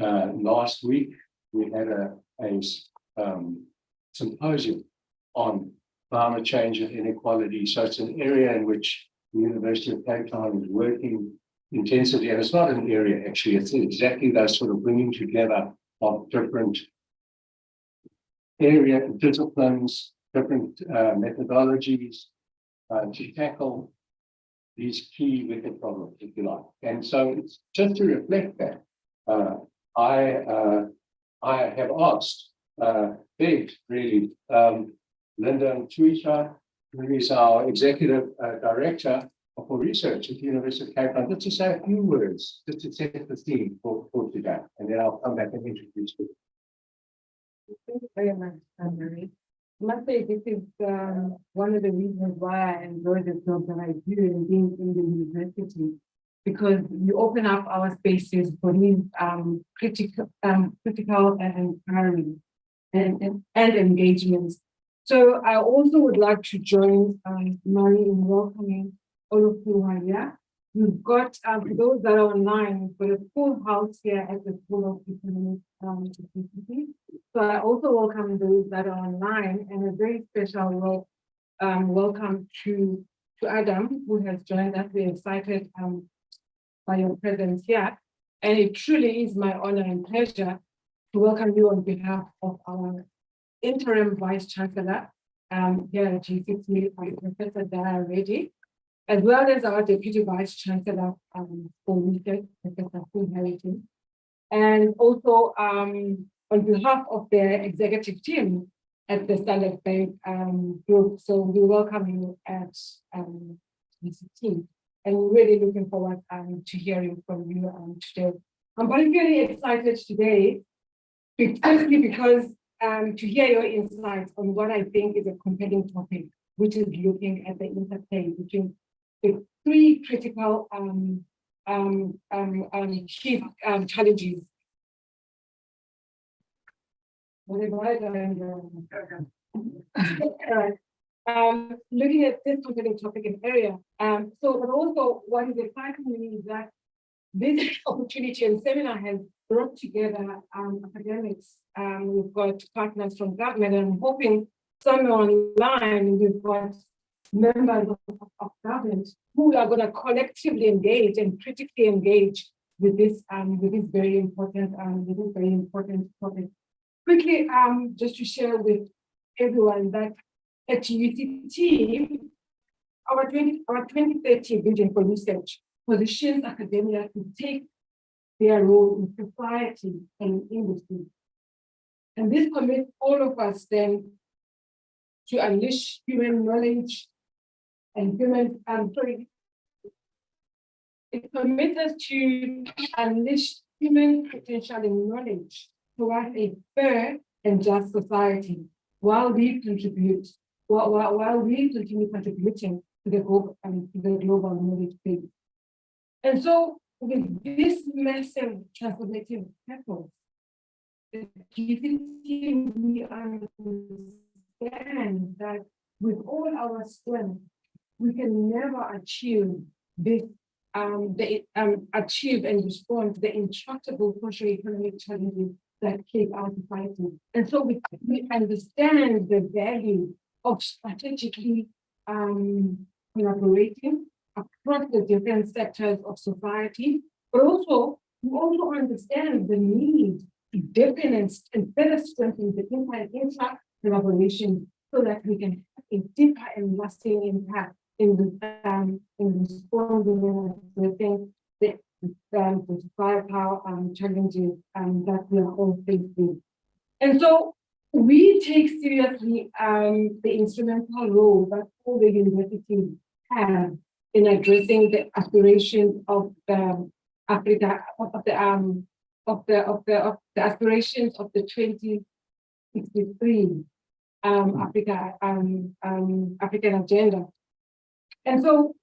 last week, we had a symposium on climate change and inequality. So it's an area in which the University of Cape Town is working intensively. And it's not an area, actually. It's exactly those sort of bringing together of different area disciplines, different methodologies to tackle these key wicked problems, if you like. And so it's just to reflect that. I have asked, begged really, Linda Tooze, who is our executive director for research at the University of Cape Town, just to say a few words, just to set the theme for today, and then I'll come back and introduce you. Thank you very much, Mary. I must say this is one of the reasons why I enjoy the job that I do and being in the university, because you open up our spaces for these critical and inquiry and engagements. So I also would like to join Mary in welcoming all of you who are here. We've got, for those that are online, we've got a full house here at the School of Economics. So I also welcome those that are online, and a very special welcome to Adam, who has joined us. We're excited by your presence here. And it truly is my honor and pleasure to welcome you on behalf of our interim Vice Chancellor here at GCT, Professor Dara Reddy, as well as our Deputy Vice Chancellor for Research, Professor Phil Harrington, and also on behalf of the executive team at the Standard Bank Group. So we welcome you at GCT, and we're really looking forward to hearing from you today. I'm very excited today, especially because to hear your insights on what I think is a compelling topic, which is looking at the interplay between the three critical key challenges. Looking at this compelling topic and area. But also what is exciting me is that this opportunity and seminar has brought together academics. We've got partners from government, and I'm hoping somewhere online we've got members of government who are going to collectively engage and critically engage with this very important topic. Quickly, just to share with everyone that at UCT, our 2030 vision for research positions academia to take their role in society and industry. And this commits all of us then to unleash human knowledge and it commits us to unleash human potential and knowledge towards a fair and just society while we continue contributing to the global knowledge base. And so with this massive transformative effort, we understand that with all our strength, we can never achieve this, achieve and respond to the intractable socio-economic challenges that plague our society. And so we understand the value of strategically collaborating across the different sectors of society, but also we also understand the need to deepen and further strengthen the inter-collaboration so that we can have a deeper and lasting impact in responding to the firepower challenges that we are all facing. And so we take seriously the instrumental role that all the universities have in addressing the aspirations of the aspirations of the 2063 African agenda. And so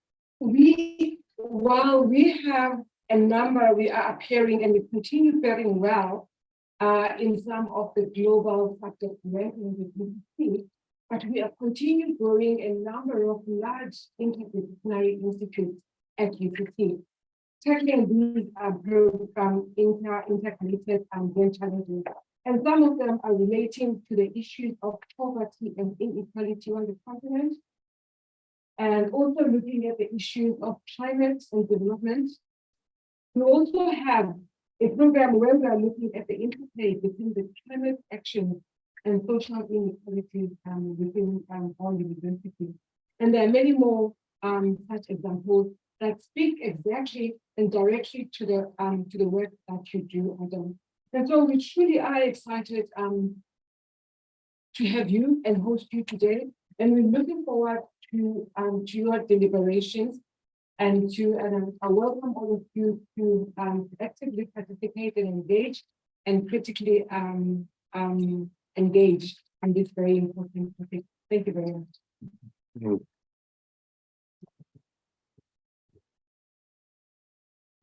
while we have a number, we are appearing and we continue faring well in some of the global factor rankings that we see, but we are continuing growing a number of large interdisciplinary institutes at UCT. tackling these interconnected brain challenges. And some of them are relating to the issues of poverty and inequality on the continent, and also looking at the issues of climate and development. We also have a program where we are looking at the interplay between the climate action and social inequalities within our university. And there are many more such examples that speak exactly and directly to the work that you do, Adam. And so we truly are excited to have you and host you today. And we're looking forward to your deliberations and I welcome all of you to actively participate and engage and critically engage on this very important topic. Thank you very much.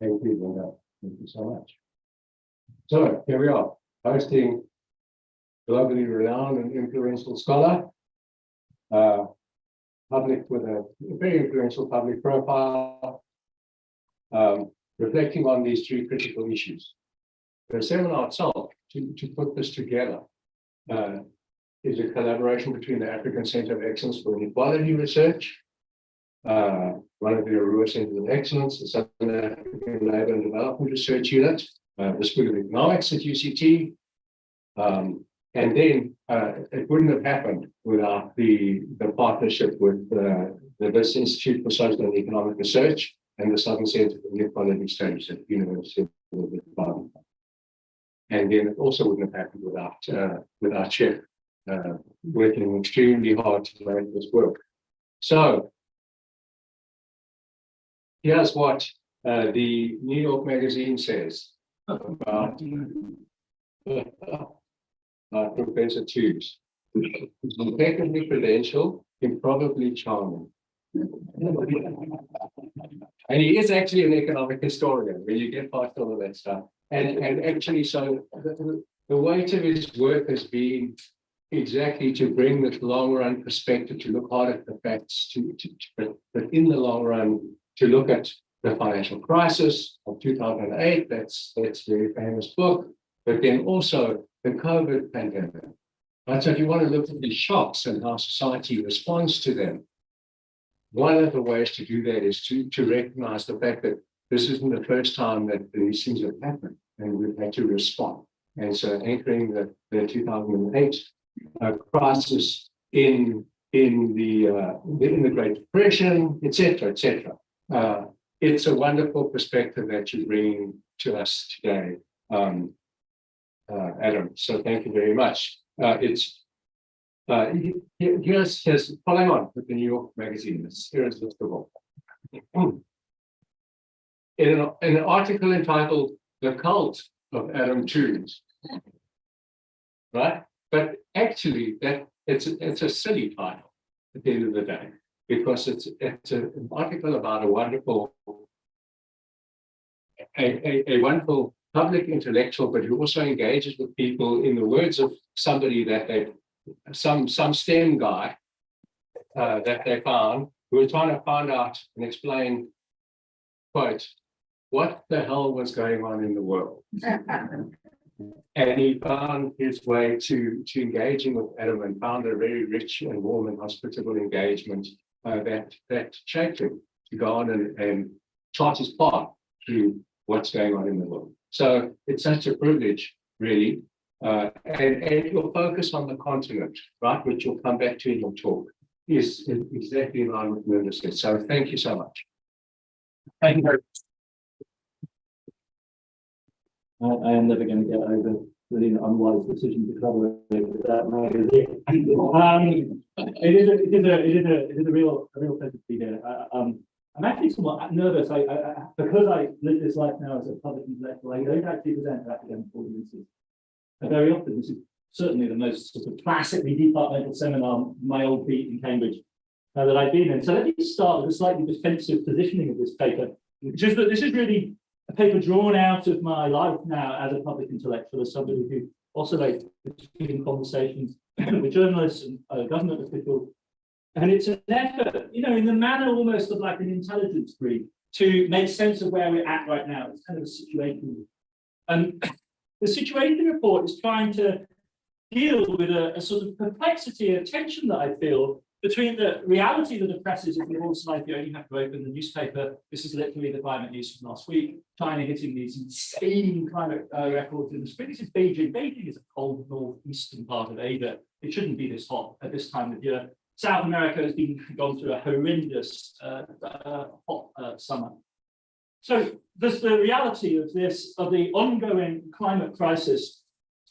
Thank you, Linda. Thank you so much. So here we are, hosting globally renowned and influential scholar, public with a very influential public profile, reflecting on these three critical issues. The seminar itself, to put this together, is a collaboration between the African Center of Excellence for Inequality Research, one of the Arua Centers of Excellence, the Southern African Labour and Development Research Unit, the School of Economics at UCT, and then it wouldn't have happened without the partnership with the Wits Institute for Social and Economic Research and the Southern Center for Inequality Studies at the University of Witwatersrand. And then it also wouldn't have happened without Chef working extremely hard to make this work. So here's what the New York Magazine says about Professor Tooze. Impeccably credentialed, improbably charming. And he is actually an economic historian when you get past all of that stuff. And actually, so the weight of his work has been exactly to bring this long run perspective, to look hard at the facts, but in the long run, to look at the financial crisis of 2008, that's a very famous book, but then also the COVID pandemic. Right? So if you want to look at the shocks and how society responds to them, one of the ways to do that is to recognize the fact that this isn't the first time that these things have happened and we've had to respond. And so anchoring the 2008 crisis in the Great Depression, et cetera, it's a wonderful perspective that you're bringing to us today, Adam. So thank you very much. Here's following on with the New York Magazine. Here's the book. In an article entitled "The Cult of Adam Tooze," right? But actually, it's a silly title at the end of the day, because it's an article about a wonderful public intellectual, but who also engages with people, in the words of somebody that some STEM guy that they found, who was trying to find out and explain, quote, what the hell was going on in the world. And he found his way to engaging with Adam, and found a very rich and warm and hospitable engagement that shaped him to go on and chart his path through what's going on in the world. So it's such a privilege, really. And your focus on the continent, right, which you'll come back to in your talk, is exactly in line with Linda said. So thank you so much. Thank you very much. I am never going to get over the unwise decision to collaborate with that magazine. It is a real pleasure to be here. I'm actually somewhat nervous. Because I live this life now as a public intellectual, I don't actually present to academic audiences. And very often, this is certainly the most sort of classically departmental seminar, my old beat in Cambridge, that I've been in. So let me start with a slightly defensive positioning of this paper, which is that this is really a paper drawn out of my life now as a public intellectual, as somebody who oscillates between conversations with journalists and government officials. And it's an effort, in the manner almost of like an intelligence brief, to make sense of where we're at right now. It's kind of a situation. The situation report is trying to deal with a sort of perplexity, a tension that I feel between the reality that oppresses if you're also like you only have to open the newspaper. This is literally the climate news from last week. China hitting these insane climate records in the spring. This is Beijing. Beijing is a cold northeastern part of Asia. It shouldn't be this hot at this time of year. South America has gone through a horrendous hot summer. So there's the reality of this, of the ongoing climate crisis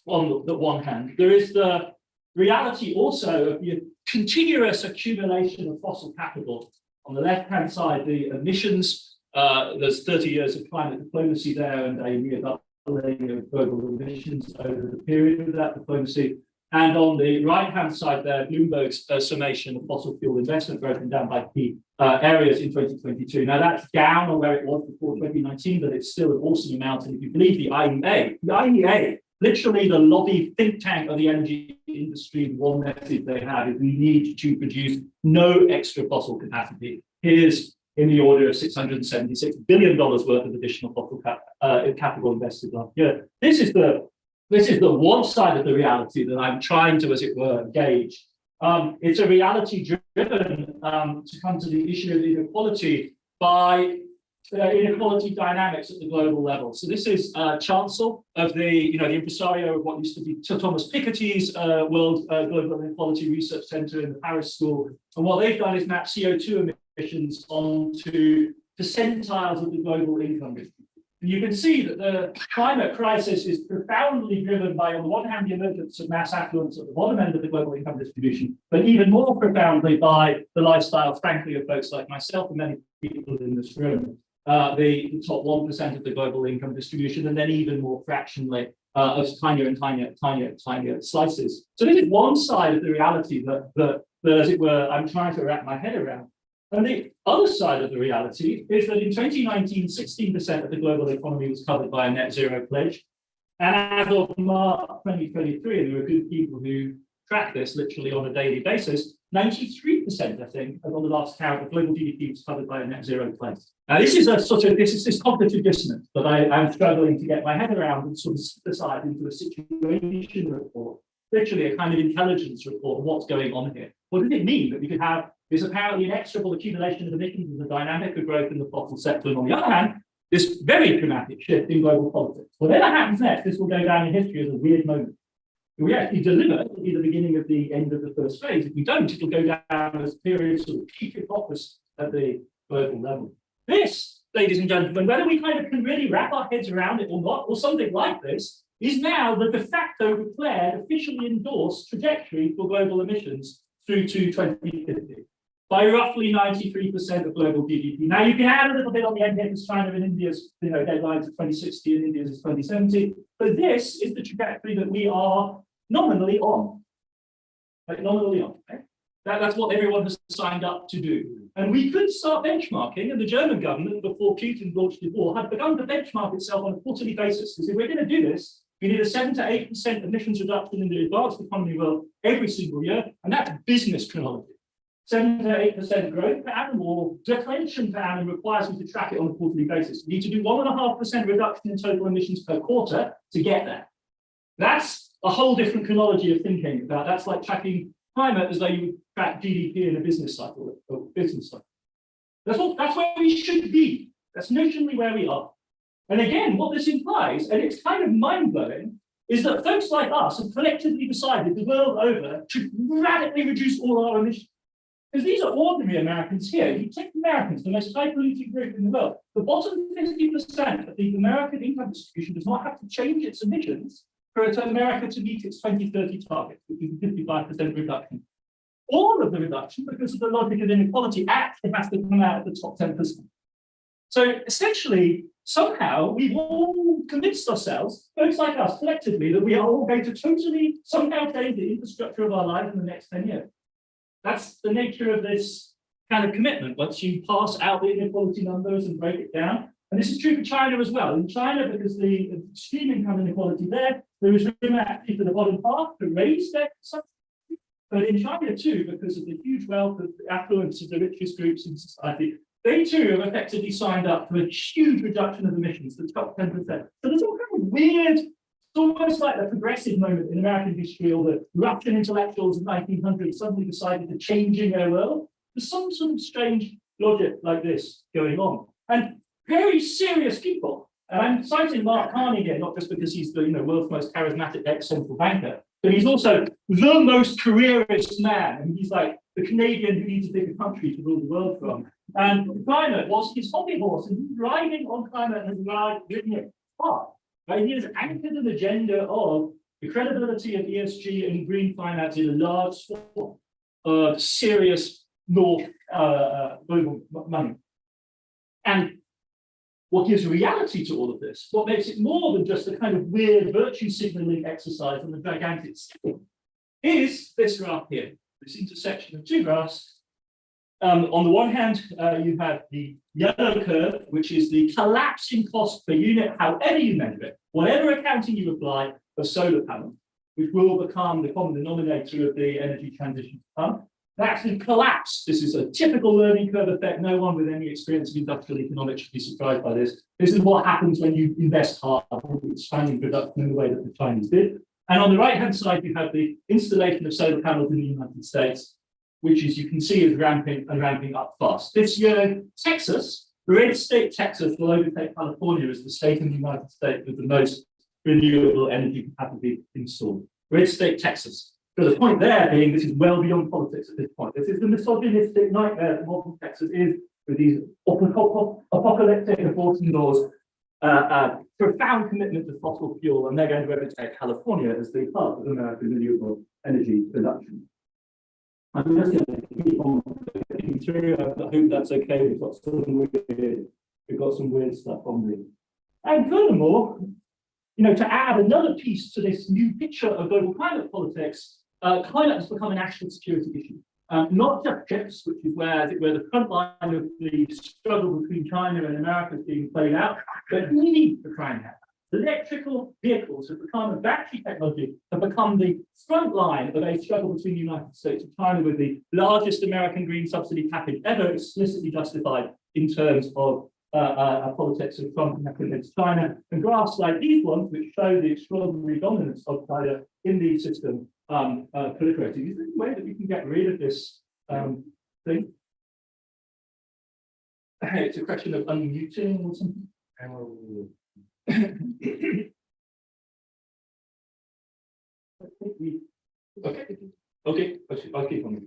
on the one hand. There is the reality also of the continuous accumulation of fossil capital. On the left-hand side, the emissions, there's 30 years of climate diplomacy there and a near doubling of global emissions over the period of that diplomacy. And on the right-hand side there, Bloomberg's summation of fossil fuel investment broken down by key areas in 2022. Now that's down on where it was before 2019, but it's still an awesome amount. And if you believe the IEA, literally the lobby think tank of the energy industry, one message they have is we need to produce no extra fossil capacity. Here's in the order of $676 billion worth of additional fossil capital invested last year. This is the one side of the reality that I'm trying to, as it were, gauge. It's a reality driven to come to the issue of inequality by inequality dynamics at the global level. So this is Chancellor of the impresario of what used to be Thomas Piketty's World Global Inequality Research Center in the Paris School. And what they've done is map CO2 emissions onto percentiles of the global income distribution. And you can see that the climate crisis is profoundly driven by, on the one hand, the emergence of mass affluence at the bottom end of the global income distribution, but even more profoundly by the lifestyles, frankly, of folks like myself and many people in this room. The top 1% of the global income distribution, and then even more fractionally of tinier and tinier slices. So this is one side of the reality that, as it were, I'm trying to wrap my head around. And the other side of the reality is that in 2019, 16% of the global economy was covered by a net zero pledge. And as of March 2023, and there are good people who track this literally on a daily basis, 93%, I think, on the last count of global GDP was covered by a net zero pledge. Now, this is this cognitive dissonance that I'm struggling to get my head around and sort of synthesize into a situation report, literally a kind of intelligence report of what's going on here. What does it mean that we could have this apparently inexorable accumulation of emissions and the dynamic of growth in the fossil sector, and on the other hand, this very dramatic shift in global politics? Whatever happens next, this will go down in history as a weird moment. If we actually deliver, it'll be the beginning of the end of the first phase. If we don't, it'll go down as periods of peak hypocrisy at the global level. This, ladies and gentlemen, whether we kind of can really wrap our heads around it or not, or something like this, is now the de facto declared, officially endorsed trajectory for global emissions through to 2050 by roughly 93% of global GDP. Now you can add a little bit on the end here because China and India's deadlines are 2060 and India's is 2070, but this is the trajectory that we are nominally on. Okay? That's what everyone has signed up to do. And we could start benchmarking, and the German government, before Putin launched the war, had begun to benchmark itself on a quarterly basis. Because if we're going to do this, we need a 7 to 8% emissions reduction in the advanced economy world every single year, and that's business chronology. 7 to 8% growth per annum or deflation per annum requires me to track it on a quarterly basis. We need to do 1.5% reduction in total emissions per quarter to get there. That's a whole different chronology of thinking about. That's like tracking climate as though you would track GDP in a business cycle or business cycle. That's where we should be. That's notionally where we are. And again, what this implies, and it's kind of mind-blowing, is that folks like us have collectively decided the world over to radically reduce all our emissions. Because these are ordinary Americans here. You take Americans, the most high-polluting group in the world. The bottom 50% of the American income distribution does not have to change its emissions for America to meet its 2030 target, which is a 55% reduction. All of the reduction, because of the logic of inequality, actually has to come out of the top 10%. So essentially, somehow, we've all convinced ourselves, folks like us collectively, that we are all going to totally somehow change the infrastructure of our lives in the next 10 years. That's the nature of this kind of commitment. Once you pass out the inequality numbers and break it down, and this is true for China as well. In China, because the extreme income inequality there is room actually for the bottom half to raise their consumption. But in China too, because of the huge wealth of the affluence of the richest groups in society, they too have effectively signed up to a huge reduction of emissions, the top 10%. So there's all kind of weird, it's almost like the progressive moment in American history, or the Russian intellectuals in the 1900s suddenly decided to changing their world. There's some sort of strange logic like this going on. And very serious people. And I'm citing Mark Carney here, not just because he's the world's most charismatic ex-central banker, but he's also the most careerist man. And he's like the Canadian who needs a bigger country to rule the world from. And climate was his hobby horse, and he's riding on climate and has ridden it hard. Right? He has anchored an agenda of the credibility of ESG and green finance in a large swath of serious North global money. And what gives reality to all of this, what makes it more than just a kind of weird virtue signaling exercise on the gigantic scale, is this graph here, this intersection of two graphs. On the one hand, you have the yellow curve, which is the collapsing cost per unit, however you measure it, whatever accounting you apply for solar panels, which will become the common denominator of the energy transition to come. That's been collapsed. This is a typical learning curve effect. No one with any experience of industrial economics should be surprised by this. This is what happens when you invest hard, expanding production in the way that the Chinese did. And on the right-hand side, you have the installation of solar panels in the United States, which, as you can see, is ramping up fast. This year, Texas, red state Texas, will overtake California as the state in the United States with the most renewable energy capacity installed. Red state Texas. So the point there being, this is well beyond politics at this point. This is the misogynistic nightmare that modern Texas is, with these apocalyptic abortion laws, profound commitment to fossil fuel, and they're going to overtake California as the hub of American renewable energy production. I'm just going to keep on thinking through. I hope that's okay. We've got some weird stuff on me. And furthermore, to add another piece to this new picture of global climate politics, climate has become a national security issue. Not just chips, which is where the front line of the struggle between China and America is being played out, but EV for crying out. Electrical vehicles have become, a battery technology have become the front line of a struggle between the United States and China, with the largest American green subsidy package ever explicitly justified in terms of politics of Trump against China. And graphs like these ones, which show the extraordinary dominance of China in the system, proliferating. Is there a way that we can get rid of this thing? It's a question of unmuting or something. Okay, I'll keep on.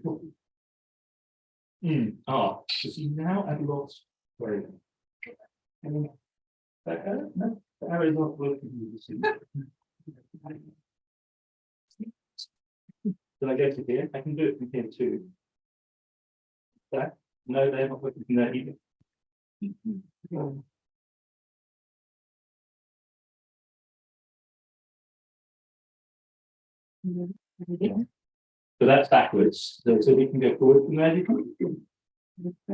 So see now I've lost. Sorry. No, the arrow is not working. Did I go to here? I can do it from here too. That? No, they're not working from there either. So that's backwards. So we can go forward from there.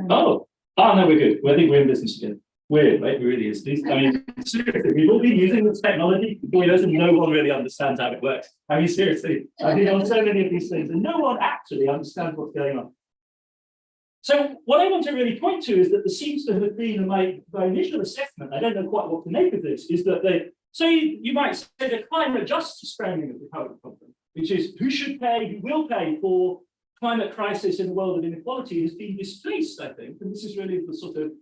Oh, no, we're good. I think we're in business again. Weird, right? It really is. Seriously, we've all been using this technology for years and no one really understands how it works. Seriously, I've been on so many of these things and no one actually understands what's going on. So what I want to really point to is that there seems to have been, in my initial assessment, I don't know quite what to make of this, is that you might say the climate justice framing of the current problem, which is who should pay, who will pay for climate crisis in a world of inequality, has been displaced, I think. And this is really the sort of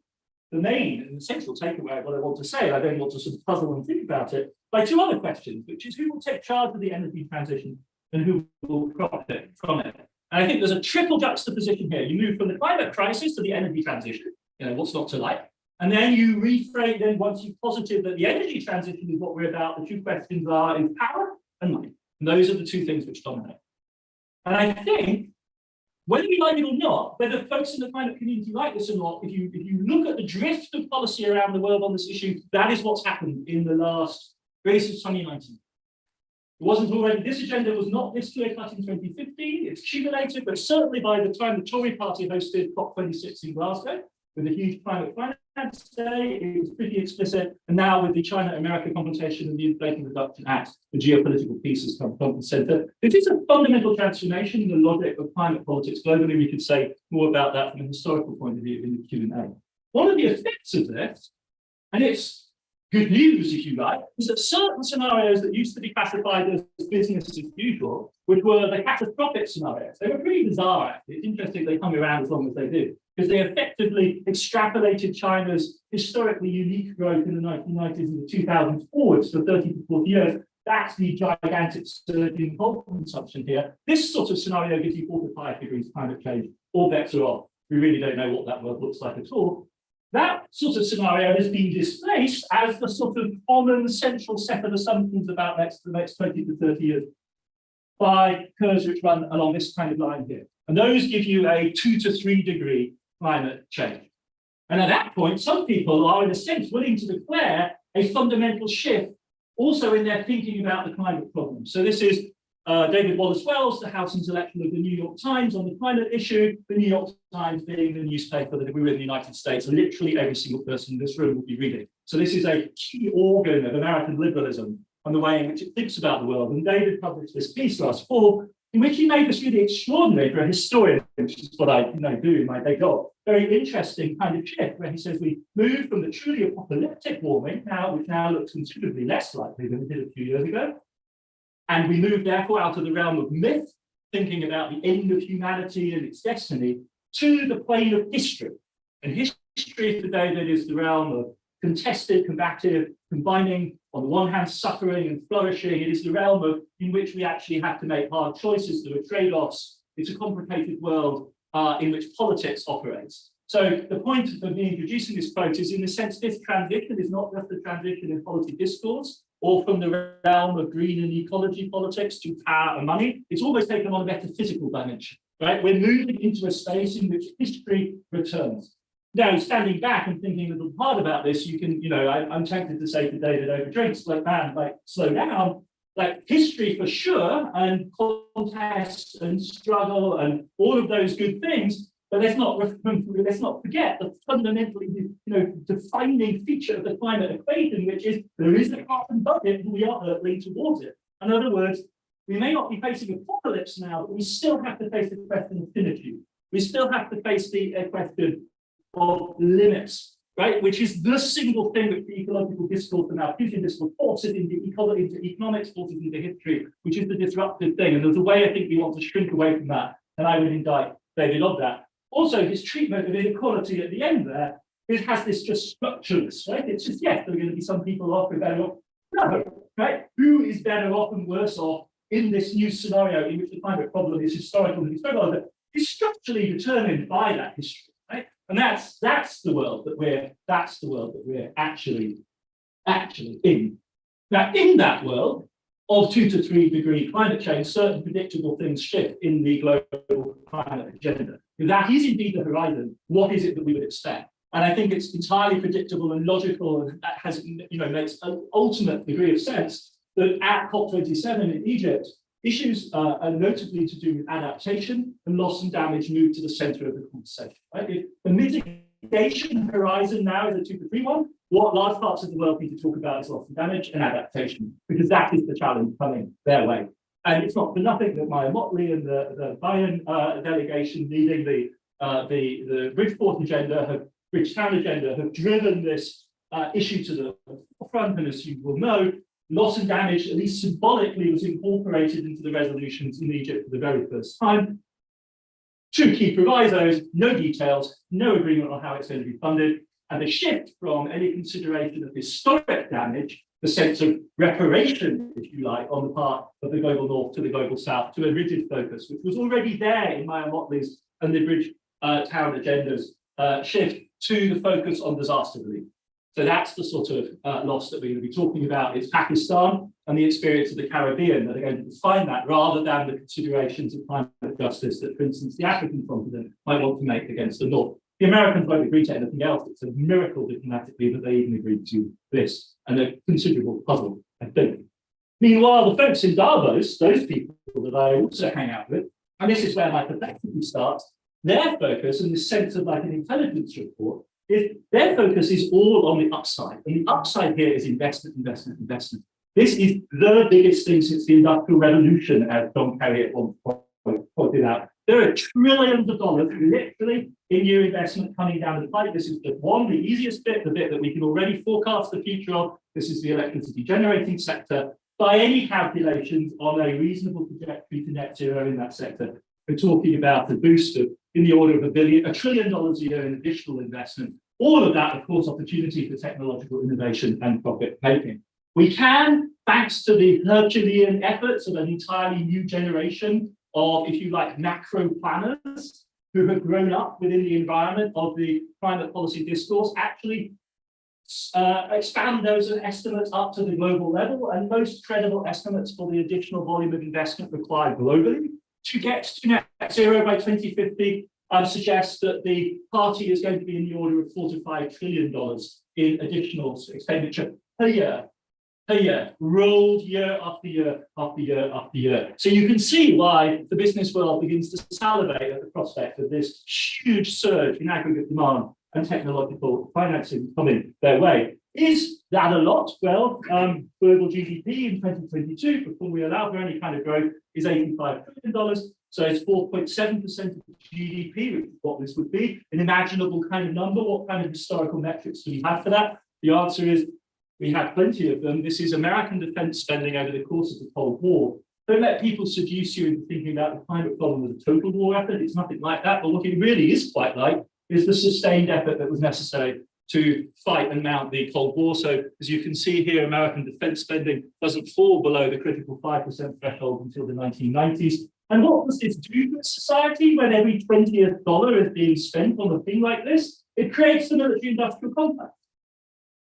the main and essential takeaway of what I want to say. I don't want to sort of puzzle and think about it by two other questions, which is who will take charge of the energy transition and who will profit from it. And I think there's a triple juxtaposition here. You move from the climate crisis to the energy transition, what's not to like. And then you reframe, then once you've posited that the energy transition is what we're about, the two questions are in power and money. And those are the two things which dominate. And I think, whether we like it or not, whether folks in the climate community like this or not, if you look at the drift of policy around the world on this issue, that is what's happened in the last, really since 2019. It wasn't already, this agenda was not this clear cut in 2015, it's accumulated, but certainly by the time the Tory party hosted COP26 in Glasgow, with a huge climate finance day, it was pretty explicit. And now with the China-America Compensation and the Inflation Reduction Act, the geopolitical piece has come front and center. It is a fundamental transformation in the logic of climate politics globally. We could say more about that from a historical point of view in the Q&A. one of the effects of this, and it's good news, if you like, is that certain scenarios that used to be classified as business as usual, which were the catastrophic scenarios, they were pretty bizarre, actually. It's interesting they hung around as long as they did, because they effectively extrapolated China's historically unique growth in the 1990s and the 2000s forwards for 30 to 40 years. That's the gigantic surge in coal consumption here. This sort of scenario gives you 4 to 5 degrees climate change. All bets are off. We really don't know what that world looks like at all. That sort of scenario has been displaced as the sort of common central set of assumptions about the next 20 to 30 years by curves which run along this kind of line here. And those give you a 2 to 3 degree climate change. And at that point, some people are, in a sense, willing to declare a fundamental shift also in their thinking about the climate problem. So this is David Wallace-Wells, the House intellectual of the New York Times on the climate issue, the New York Times being the newspaper that if we were in the United States, literally every single person in this room would be reading. So this is a key organ of American liberalism and the way in which it thinks about the world. And David published this piece last fall in which he made this really extraordinary for a historian, which is what I do in my day job, very interesting kind of shift where he says we move from the truly apocalyptic warming which now looks considerably less likely than it did a few years ago. And we move therefore out of the realm of myth, thinking about the end of humanity and its destiny, to the plane of history. And history today that is the realm of contested, combative, combining on the one hand suffering and flourishing. It is the realm in which we actually have to make hard choices. There are trade-offs. It's a complicated world in which politics operates. So the point of me introducing this quote is, in a sense, this transition is not just a transition in policy discourse or from the realm of green and ecology politics to power and money. It's almost taken on a metaphysical dimension, right? We're moving into a space in which history returns. Now, standing back and thinking a little hard about this, you can, I'm tempted to say to David over drinks, man, slow down. History for sure, and contest and struggle and all of those good things, but let's not forget the fundamentally, defining feature of the climate equation, which is there is a carbon budget and we are hurtling towards it. In other words, we may not be facing apocalypse now, but we still have to face the question of finitude. We still have to face the question of limits, right? Which is the single thing which the ecological discourse and our future discourse forces into economics, forces into history, which is the disruptive thing. And there's a way I think we want to shrink away from that, and I would indict David of that. Also, his treatment of inequality at the end there, it has this just structureless, right? It's just, yes, there are going to be some people off or better off. No, right? Who is better off and worse off in this new scenario in which the climate problem is historical and historical? It's structurally determined by that history, right? And that's the world that we're actually in. Now, in that world of 2 to 3 degree climate change, certain predictable things shift in the global climate agenda. If that is indeed the horizon, what is it that we would expect? And I think it's entirely predictable and logical, and that has, makes an ultimate degree of sense that at COP27 in Egypt, issues are notably to do with adaptation and loss and damage move to the center of the conversation. Right? If the mitigation horizon now is a 2 to 3 one, what large parts of the world need to talk about is loss and damage and adaptation, because that is the challenge coming their way. And it's not for nothing that Maya Motley and the Bayern delegation leading the Bridgeport agenda, Bridgetown agenda, have driven this issue to the forefront. And as you will know, loss and damage, at least symbolically, was incorporated into the resolutions in Egypt for the very first time. 2 key provisos, no details, no agreement on how it's going to be funded, and a shift from any consideration of historic damage, the sense of reparation, if you like, on the part of the global north to the global south, to a rigid focus, which was already there in Maya Motley's and the Bridgetown agendas, shift to the focus on disaster relief. So that's the sort of loss that we're going to be talking about. It's Pakistan and the experience of the Caribbean that are going to define that, rather than the considerations of climate justice that, for instance, the African continent might want to make against the North. The Americans won't agree to anything else. It's a miracle diplomatically that they even agreed to this, and a considerable puzzle, I think. Meanwhile, the folks in Davos, those people that I also hang out with, and this is where my perplexity starts, their focus and the sense of like an intelligence report, their focus is all on the upside. And the upside here is investment, investment, investment. This is the biggest thing since the Industrial Revolution, as John Carrier pointed out. There are trillions of dollars literally in new investment coming down the pipe. This is just one, the easiest bit, the bit that we can already forecast the future of. This is the electricity generating sector. By any calculations on a reasonable trajectory to net zero in that sector, we're talking about a boost of in the order of $1 trillion a year in additional investment. All of that, of course, opportunity for technological innovation and profit making. We can, thanks to the Herculean efforts of an entirely new generation of, if you like, macro planners who have grown up within the environment of the climate policy discourse, actually expand those estimates up to the global level, and most credible estimates for the additional volume of investment required globally to get to net zero by 2050 suggests that the party is going to be in the order of $4 to $5 trillion in additional expenditure per year, rolled year after year after year after year. So you can see why the business world begins to salivate at the prospect of this huge surge in aggregate demand and technological financing coming their way. Is that a lot? Well, global GDP in 2022, before we allow for any kind of growth, is $85 trillion. So it's 4.7% of GDP, which is what this would be. An imaginable kind of number. What kind of historical metrics do we have for that? The answer is we have plenty of them. This is American defense spending over the course of the Cold War. Don't let people seduce you into thinking about the climate problem as a total war effort. It's nothing like that. But what it really is quite like is the sustained effort that was necessary to fight and mount the Cold War. So as you can see here, American defense spending doesn't fall below the critical 5% threshold until the 1990s. And what does this do to society when every 20th dollar is being spent on a thing like this? It creates the military-industrial complex.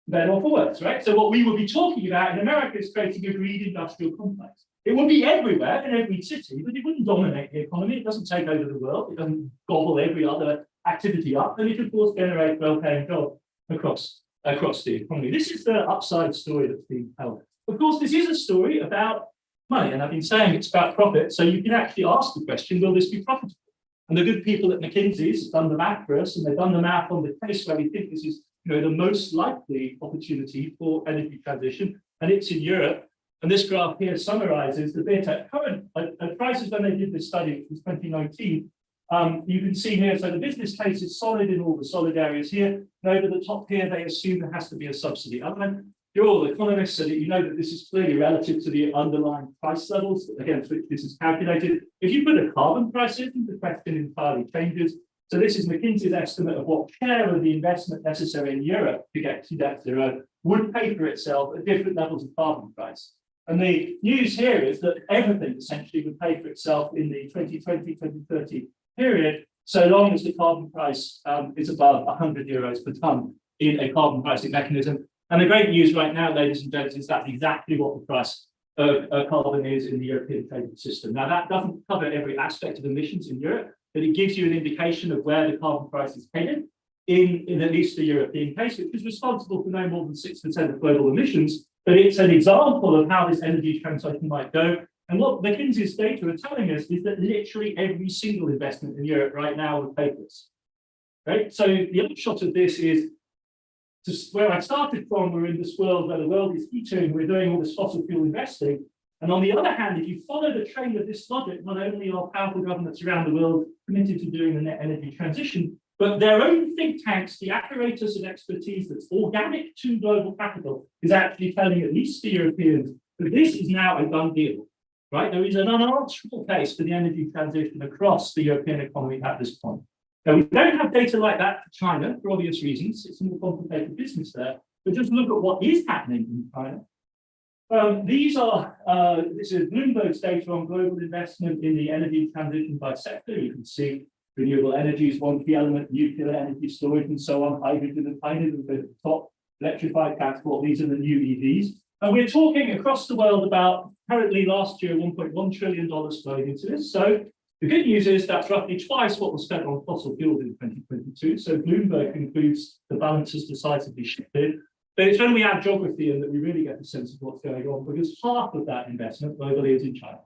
Better or for worse, right? So what we will be talking about in America is creating a greed industrial complex. It would be everywhere in every city, but it wouldn't dominate the economy. It doesn't take over the world. It doesn't gobble every other activity up, and it of course generates well-paying jobs across the economy. This is the upside story that's being told. Of course, this is a story about money, and I've been saying it's about profit. So you can actually ask the question: will this be profitable? And the good people at McKinsey's have done the math for us, and they've done the math on the case where we think this is, the most likely opportunity for energy transition, and it's in Europe. And this graph here summarizes the bit at current prices when they did this study, which was 2019. You can see here, so the business case is solid in all the solid areas here. And over the top here, they assume there has to be a subsidy. You're all economists, so that you know that this is clearly relative to the underlying price levels against which this is calculated. If you put a carbon price in, the question entirely changes. So this is McKinsey's estimate of what share of the investment necessary in Europe to get to net zero would pay for itself at different levels of carbon price. And the news here is that everything essentially would pay for itself in the 2020-2030 period, so long as the carbon price is above 100 euros per tonne in a carbon pricing mechanism. And the great news right now, ladies and gents, is that's exactly what the price of carbon is in the European trading system. Now, that doesn't cover every aspect of emissions in Europe, but it gives you an indication of where the carbon price is headed in at least the European case, which is responsible for no more than 6% of global emissions. But it's an example of how this energy transition might go. And what McKinsey's data are telling us is that literally every single investment in Europe right now would pay for this. Right? So the upshot of this is, just where I started from, we're in this world where the world is heating, we're doing all this fossil fuel investing. And on the other hand, if you follow the train of this logic, not only are powerful governments around the world committed to doing the net energy transition, but their own think tanks, the apparatus of expertise that's organic to global capital, is actually telling at least the Europeans that this is now a done deal, right? There is an unanswerable case for the energy transition across the European economy at this point. Now, we don't have data like that for China for obvious reasons. It's a more complicated business there, but just look at what is happening in China. This is Bloomberg's data on global investment in the energy transition by sector. You can see renewable energy is one key element, nuclear energy storage and so on, hydrogen and hydrogen at the top, electrified transport, these are the new EVs. And we're talking across the world about, currently last year, $1.1 trillion flowing into this. So the good news is that's roughly twice what was spent on fossil fuels in 2022. So Bloomberg concludes the balance has decisively shifted. But it's when we add geography in that we really get a sense of what's going on, because half of that investment globally is in China.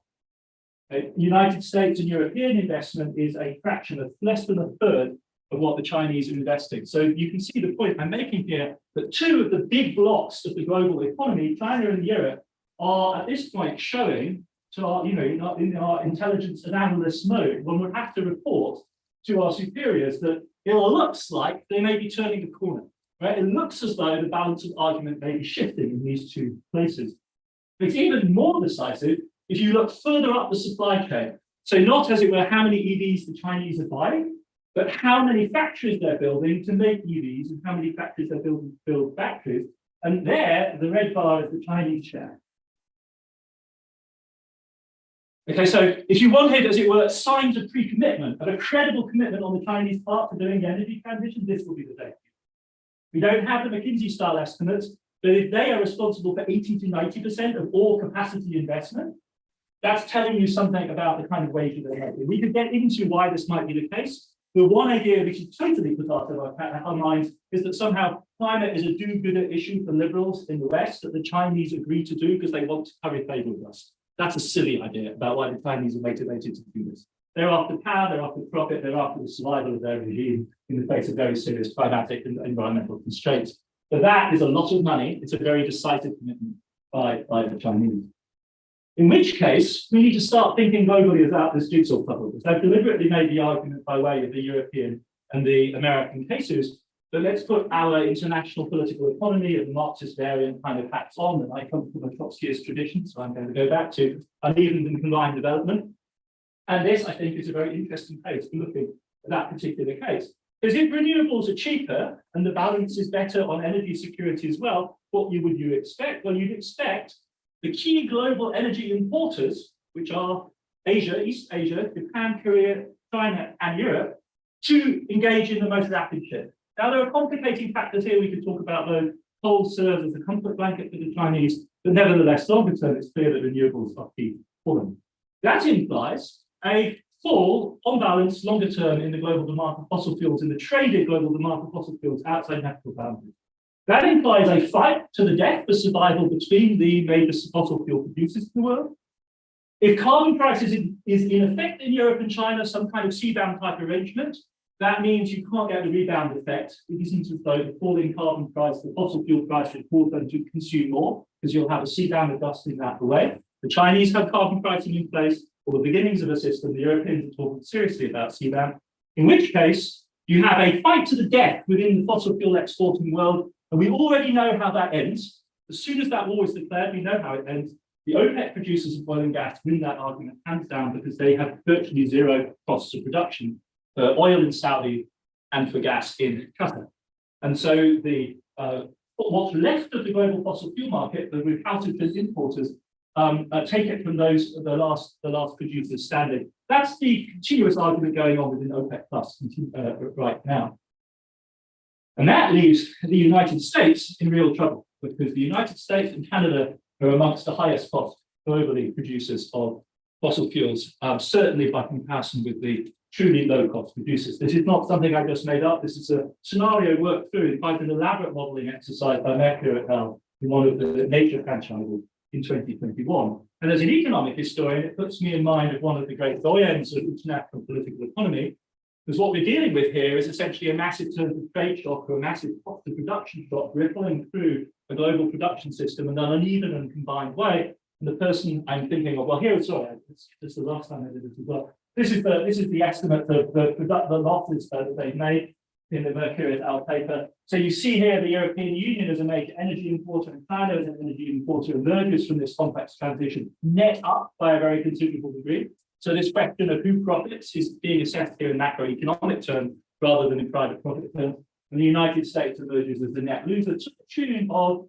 United States and European investment is a fraction of less than a third of what the Chinese are investing. So you can see the point I'm making here that two of the big blocks of the global economy, China and Europe, are at this point showing to our, in our intelligence and analyst mode, one would have to report to our superiors that it looks like they may be turning the corner, right? It looks as though the balance of argument may be shifting in these two places. It's even more decisive if you look further up the supply chain. So not, as it were, how many EVs the Chinese are buying, but how many factories they're building to make EVs and how many factories they're building to build batteries. And there, the red bar is the Chinese share. Okay, so if you wanted, as it were, signs of pre-commitment, of a credible commitment on the Chinese part to doing the energy transition, this will be the data. We don't have the McKinsey-style estimates, but if they are responsible for 80 to 90% of all capacity investment, that's telling you something about the kind of ways that they're making. We could get into why this might be the case. The one idea which is totally put out of our minds is that somehow climate is a do-gooder issue for liberals in the West that the Chinese agree to do because they want to curry favor with us. That's a silly idea about why the Chinese are motivated to do this. They're after power, they're after profit, they're after the survival of their regime in the face of very serious climatic and environmental constraints. But that is a lot of money. It's a very decisive commitment by the Chinese. In which case, we need to start thinking globally about this jigsaw puzzle. Because I've deliberately made the argument by way of the European and the American cases, but let's put our international political economy and Marxist variant kind of hats on, and I come from a Trotskyist tradition, so I'm going to go back to uneven and combined development. And this, I think, is a very interesting case for looking at that particular case. Because if renewables are cheaper and the balance is better on energy security as well, what would you expect? Well, you'd expect the key global energy importers, which are Asia, East Asia, Japan, Korea, China, and Europe, to engage in the most rapid shift. Now, there are complicating factors here we could talk about, though. Coal serves as a comfort blanket for the Chinese, but nevertheless, longer term, it's clear that renewables are key for them. That implies a fall, on balance, longer term in the global demand for fossil fuels, in the traded global demand for fossil fuels outside natural boundaries. That implies a fight to the death for survival between the major fossil fuel producers in the world. If carbon prices is in effect in Europe and China, some kind of CBAM type arrangement, that means you can't get the rebound effect. It isn't as though the falling carbon price, the fossil fuel price should cause them to consume more, because you'll have a CBAM adjusting that away. The Chinese have carbon pricing in place, or the beginnings of a system. The Europeans are talking seriously about CBAM, in which case you have a fight to the death within the fossil fuel exporting world. And we already know how that ends. As soon as that war is declared, we know how it ends. The OPEC producers of oil and gas win that argument hands down because they have virtually zero costs of production for oil in Saudi and for gas in Qatar. And so the what's left of the global fossil fuel market, the recalcitrant importers, take it from those the last producers standing. That's the continuous argument going on within OPEC Plus right now. And that leaves the United States in real trouble, because the United States and Canada are amongst the highest cost globally producers of fossil fuels, certainly by comparison with the truly low-cost producers. This is not something I just made up. This is a scenario worked through in quite an elaborate modeling exercise by Mercury et al. In one of the Nature franchises in 2021. And as an economic historian, it puts me in mind of one of the great doyens of international political economy, because what we're dealing with here is essentially a massive terms of trade shock or a massive cost of production shock rippling through a global production system in an uneven and combined way. And the person I'm thinking of, well, here, sorry, this is the last time I did this as well. This is the estimate of the losses that they've made in the Mercury et al. Paper. So you see here the European Union as a major energy importer and China as an energy importer emerges from this complex transition net up by a very considerable degree. So this question of who profits is being assessed here in macroeconomic terms rather than in private profit terms. And the United States emerges as the net loser to the tune of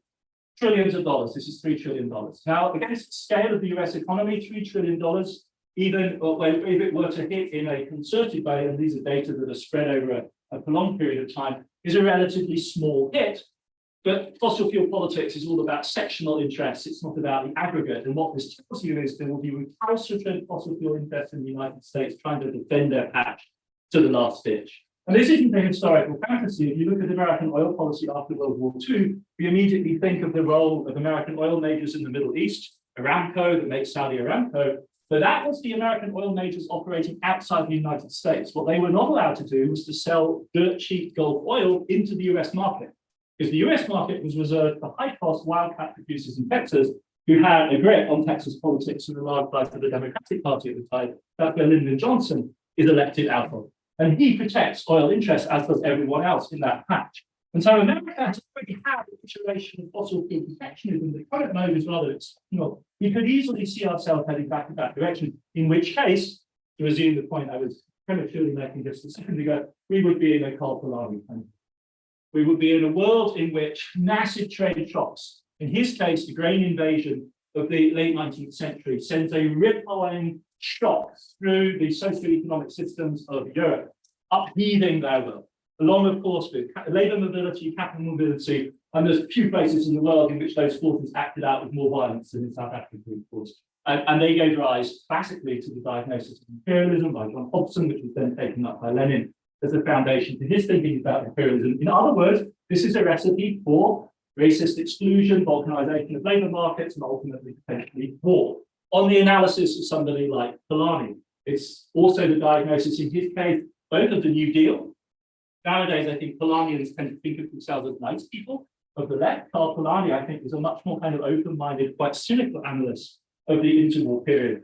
trillions of dollars. This is $3 trillion. Now, against the scale of the US economy, $3 trillion, even if it were to hit in a concerted way, and these are data that are spread over a prolonged period of time, is a relatively small hit. But fossil fuel politics is all about sectional interests. It's not about the aggregate. And what this tells you is there will be recalcitrant fossil fuel interests in the United States trying to defend their patch to the last ditch. And this isn't a historical fantasy. If you look at American oil policy after World War II, we immediately think of the role of American oil majors in the Middle East, Aramco, that makes Saudi Aramco. But that was the American oil majors operating outside the United States. What they were not allowed to do was to sell dirt cheap Gulf oil into the US market, because the US market was reserved for high-cost wildcat producers in Texas who had a grip on Texas politics and a large slice of the Democratic Party at the time, that's where Lyndon Johnson is elected out of. And he protects oil interests, as does everyone else in that patch. And so America has already had a situation of fossil fuel protectionism. The current mode is rather exceptional. We could easily see ourselves heading back in that direction, in which case, to resume the point I was prematurely making just a second ago, we would be in a cold Polari country. We would be in a world in which massive trade shocks, in his case, the grain invasion of the late 19th century, sends a rippling shock through the socio-economic systems of Europe, upheaving their world. Along, of course, with labour mobility, capital mobility, and there's few places in the world in which those forces acted out with more violence than in South Africa, of course. And they gave rise classically to the diagnosis of imperialism by John Hobson, which was then taken up by Lenin as a foundation to his thinking about imperialism. In other words, this is a recipe for racist exclusion, balkanization of labour markets, and ultimately potentially war. On the analysis of somebody like Polanyi, it's also the diagnosis in his case, both of the New Deal. Nowadays, I think Polanyians tend to think of themselves as nice people of the left. Karl Polanyi, I think, is a much more kind of open-minded, quite cynical analyst of the interwar period.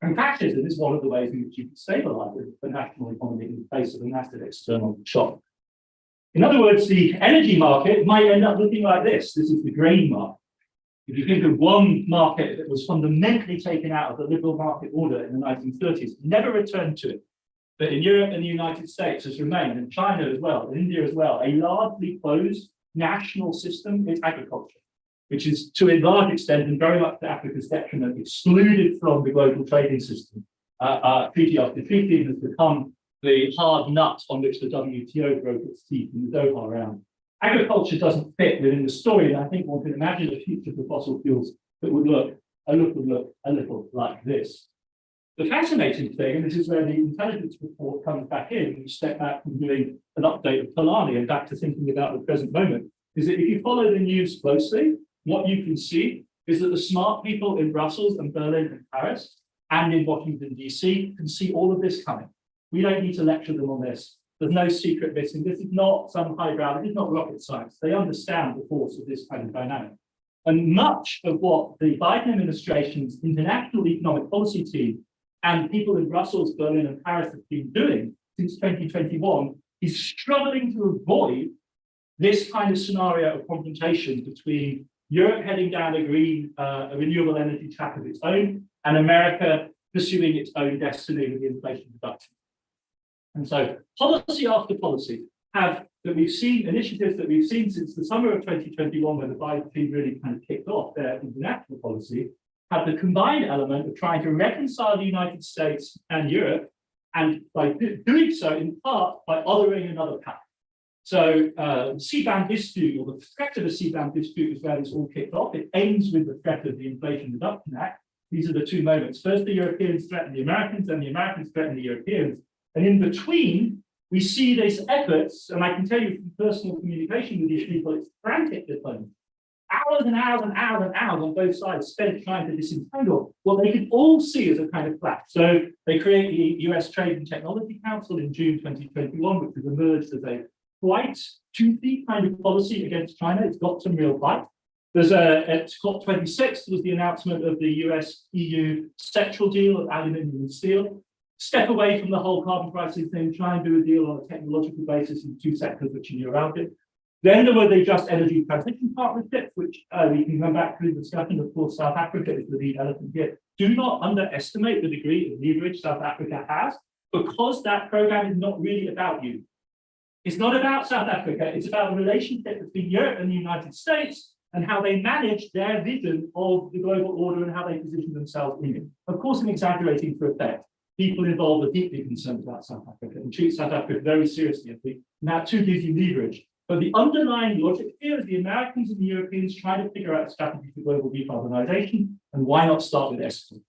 And fascism is one of the ways in which you can stabilize the national economy in the face of a massive external shock. In other words, the energy market might end up looking like this. This is the grain market. If you think of one market that was fundamentally taken out of the liberal market order in the 1930s, never returned to it, but in Europe and the United States has remained, and China as well, and India as well, a largely closed national system is agriculture, which is to a large extent and very much to Africa's detriment, excluded from the global trading system. Treaty after treaty has become the hard nut on which the WTO broke its teeth in the Doha round. Agriculture doesn't fit within the story, and I think one can imagine a future for fossil fuels that would look a little like this. The fascinating thing, and this is where the intelligence report comes back in, when you step back from doing an update of Polanyi and back to thinking about the present moment, is that if you follow the news closely, what you can see is that the smart people in Brussels and Berlin and Paris and in Washington, DC can see all of this coming. We don't need to lecture them on this. There's no secret missing. This is not some highbrow, this is not rocket science. They understand the force of this kind of dynamic. And much of what the Biden administration's international economic policy team and people in Brussels, Berlin, and Paris have been doing since 2021 is struggling to avoid this kind of scenario of confrontation between Europe heading down a green, renewable energy track of its own, and America pursuing its own destiny with the Inflation Reduction. And so policy after policy that we've seen, initiatives that we've seen since the summer of 2021, when the Biden team really kind of kicked off their international policy, have the combined element of trying to reconcile the United States and Europe, and by doing so in part by othering another path. So CBAM dispute, or the threat of a CBAM dispute, is where this all kicked off. It ends with the threat of the Inflation Reduction Act. These are the two moments. First, the Europeans threaten the Americans, then the Americans threaten the Europeans. And in between, we see these efforts, and I can tell you from personal communication with these people, it's frantic diplomacy. Hours and hours and hours and hours on both sides spent trying to disentangle what they could all see as a kind of clash. So they create the US Trade and Technology Council in June 2021, which has emerged as a quite toothy kind of policy against China. It's got some real bite. There's at COP26 was the announcement of the US-EU sectoral deal of aluminium and steel. Step away from the whole carbon pricing thing, try and do a deal on a technological basis in two sectors which are around it. Then there were the Just Energy Transition Partnerships, which we can come back to the discussion. Of course, South Africa is the lead elephant here. Do not underestimate the degree of leverage South Africa has, because that program is not really about you. It's not about South Africa. It's about the relationship between Europe and the United States and how they manage their vision of the global order and how they position themselves in it. Of course, I'm exaggerating for effect. People involved are deeply concerned about South Africa and treat South Africa very seriously, I think. And that too gives you leverage. But the underlying logic here is the Americans and the Europeans trying to figure out a strategy for global decarbonization, and why not start with ESCO?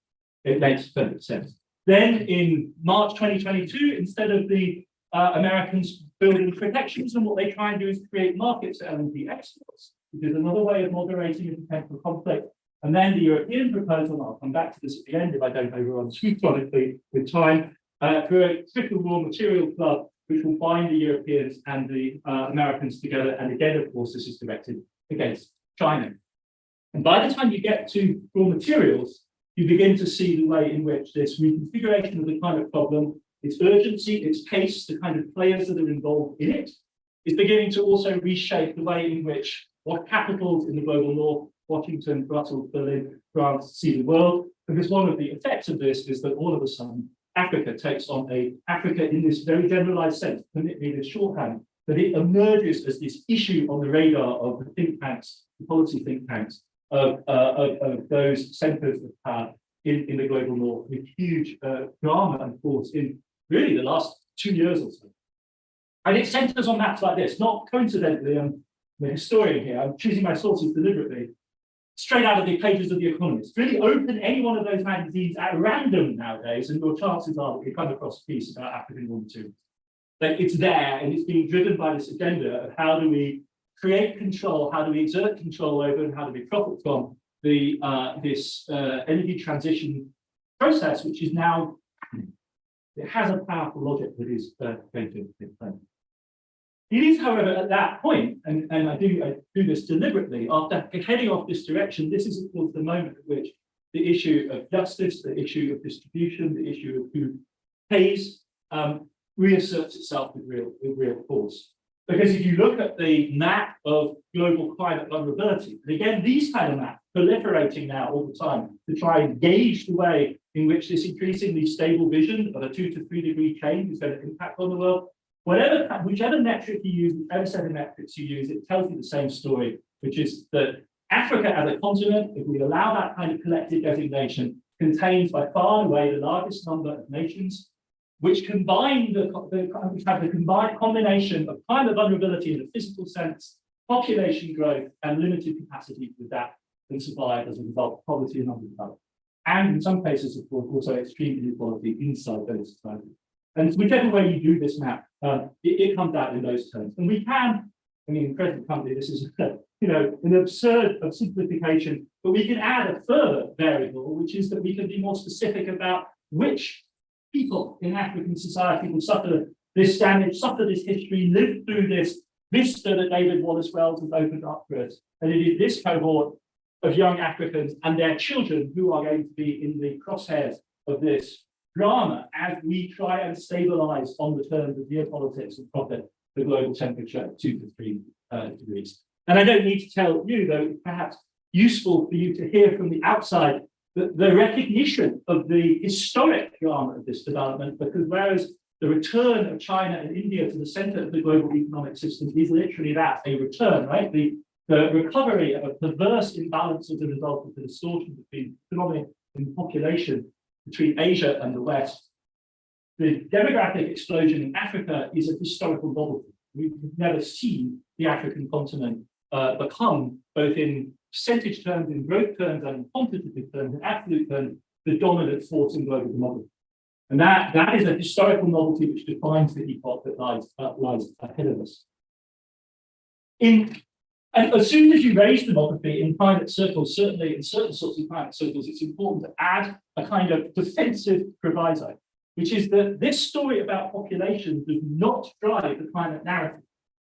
It makes perfect sense. Then in March 2022, instead of the Americans building protectionism, what they try and do is create markets for LNG exports, which is another way of moderating a potential conflict. And then the European proposal, and I'll come back to this at the end if I don't overrun too chronically with time, for a critical raw material club, which will bind the Europeans and the Americans together. And again, of course, this is directed against China. And by the time you get to raw materials, you begin to see the way in which this reconfiguration of the climate problem, its urgency, its pace, the kind of players that are involved in it, is beginning to also reshape the way in which what capitals in the global north, Washington, Brussels, Berlin, France, see the world. Because one of the effects of this is that all of a sudden, Africa takes on Africa in this very generalized sense, permit me this shorthand, that it emerges as this issue on the radar of the think tanks, the policy think tanks, of those centers of power in the global north, with huge drama and force in really the last 2 years or so. And it centers on maps like this. Not coincidentally, I'm the historian here, I'm choosing my sources deliberately, straight out of the pages of The Economist. Really open any one of those magazines at random nowadays, and your chances are that you come across a piece about African raw materials. Like it's there, and it's being driven by this agenda of how do we create control, how do we exert control over, and how do we profit from the this energy transition process, which is now happening. It has a powerful logic that is going to take place. It is, however, at that point, and I do this deliberately, after heading off this direction, this is, of course, the moment at which the issue of justice, the issue of distribution, the issue of who pays, reasserts itself with real force. Because if you look at the map of global climate vulnerability, and again, these kind of maps proliferating now all the time to try and gauge the way in which this increasingly stable vision of a 2 to 3 degree change is going to impact on the world, whichever metric you use, whichever set of metrics you use, it tells you the same story, which is that Africa as a continent, if we allow that kind of collective designation, contains by far and away the largest number of nations, which combine which have the combined combination of climate vulnerability in the physical sense, population growth, and limited capacity to adapt and survive as a result of poverty and underdevelopment. And in some cases, of course, also extreme inequality inside those societies. And whichever way you do this map, it comes out in those terms. And we can, I mean, in present company, this is an absurd of simplification, but we can add a further variable, which is that we can be more specific about which people in African society will suffer this damage, suffer this history, live through this vista that David Wallace Wells has opened up for us. And it is this cohort of young Africans and their children who are going to be in the crosshairs of this drama as we try and stabilize on the terms of geopolitics and profit the global temperature at 2 to 3 degrees. And I don't need to tell you, though, it's perhaps useful for you to hear from the outside the recognition of the historic drama of this development, because whereas the return of China and India to the center of the global economic system is literally that, a return, right? The recovery of a perverse imbalance as a result of the distortion between economic and population between Asia and the West. The demographic explosion in Africa is a historical novelty. We've never seen the African continent become, both in percentage terms, in growth terms, and in quantitative terms, in absolute terms, the dominant force in global demography. And that is a historical novelty which defines the epoch that lies ahead of us. And as soon as you raise demography in climate circles, certainly in certain sorts of climate circles, it's important to add a kind of defensive proviso, which is that this story about population does not drive the climate narrative.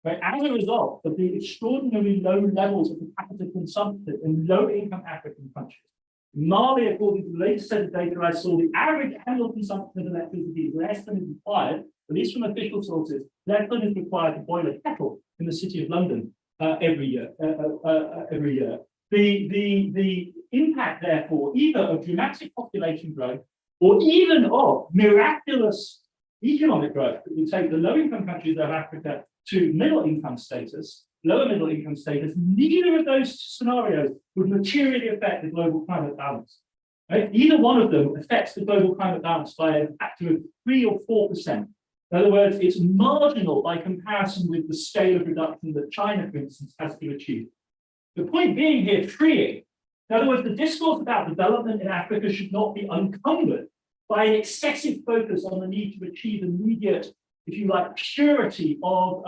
Right? As a result of the extraordinarily low levels of per capita consumption in low-income African countries, Mali, according to the latest set of data I saw, the average annual consumption of electricity is less than is required, at least from official sources, less than is required to boil a kettle in the city of London every year. The impact, therefore, either of dramatic population growth or even of miraculous economic growth, that would take the low-income countries of Africa to middle-income status, lower middle-income status, neither of those scenarios would materially affect the global climate balance. Right? Either one of them affects the global climate balance by a factor of 3 or 4%. In other words, it's marginal by comparison with the scale of reduction that China, for instance, has to achieve. The point being here, freeing. In other words, the discourse about development in Africa should not be encumbered by an excessive focus on the need to achieve immediate, if you like, purity of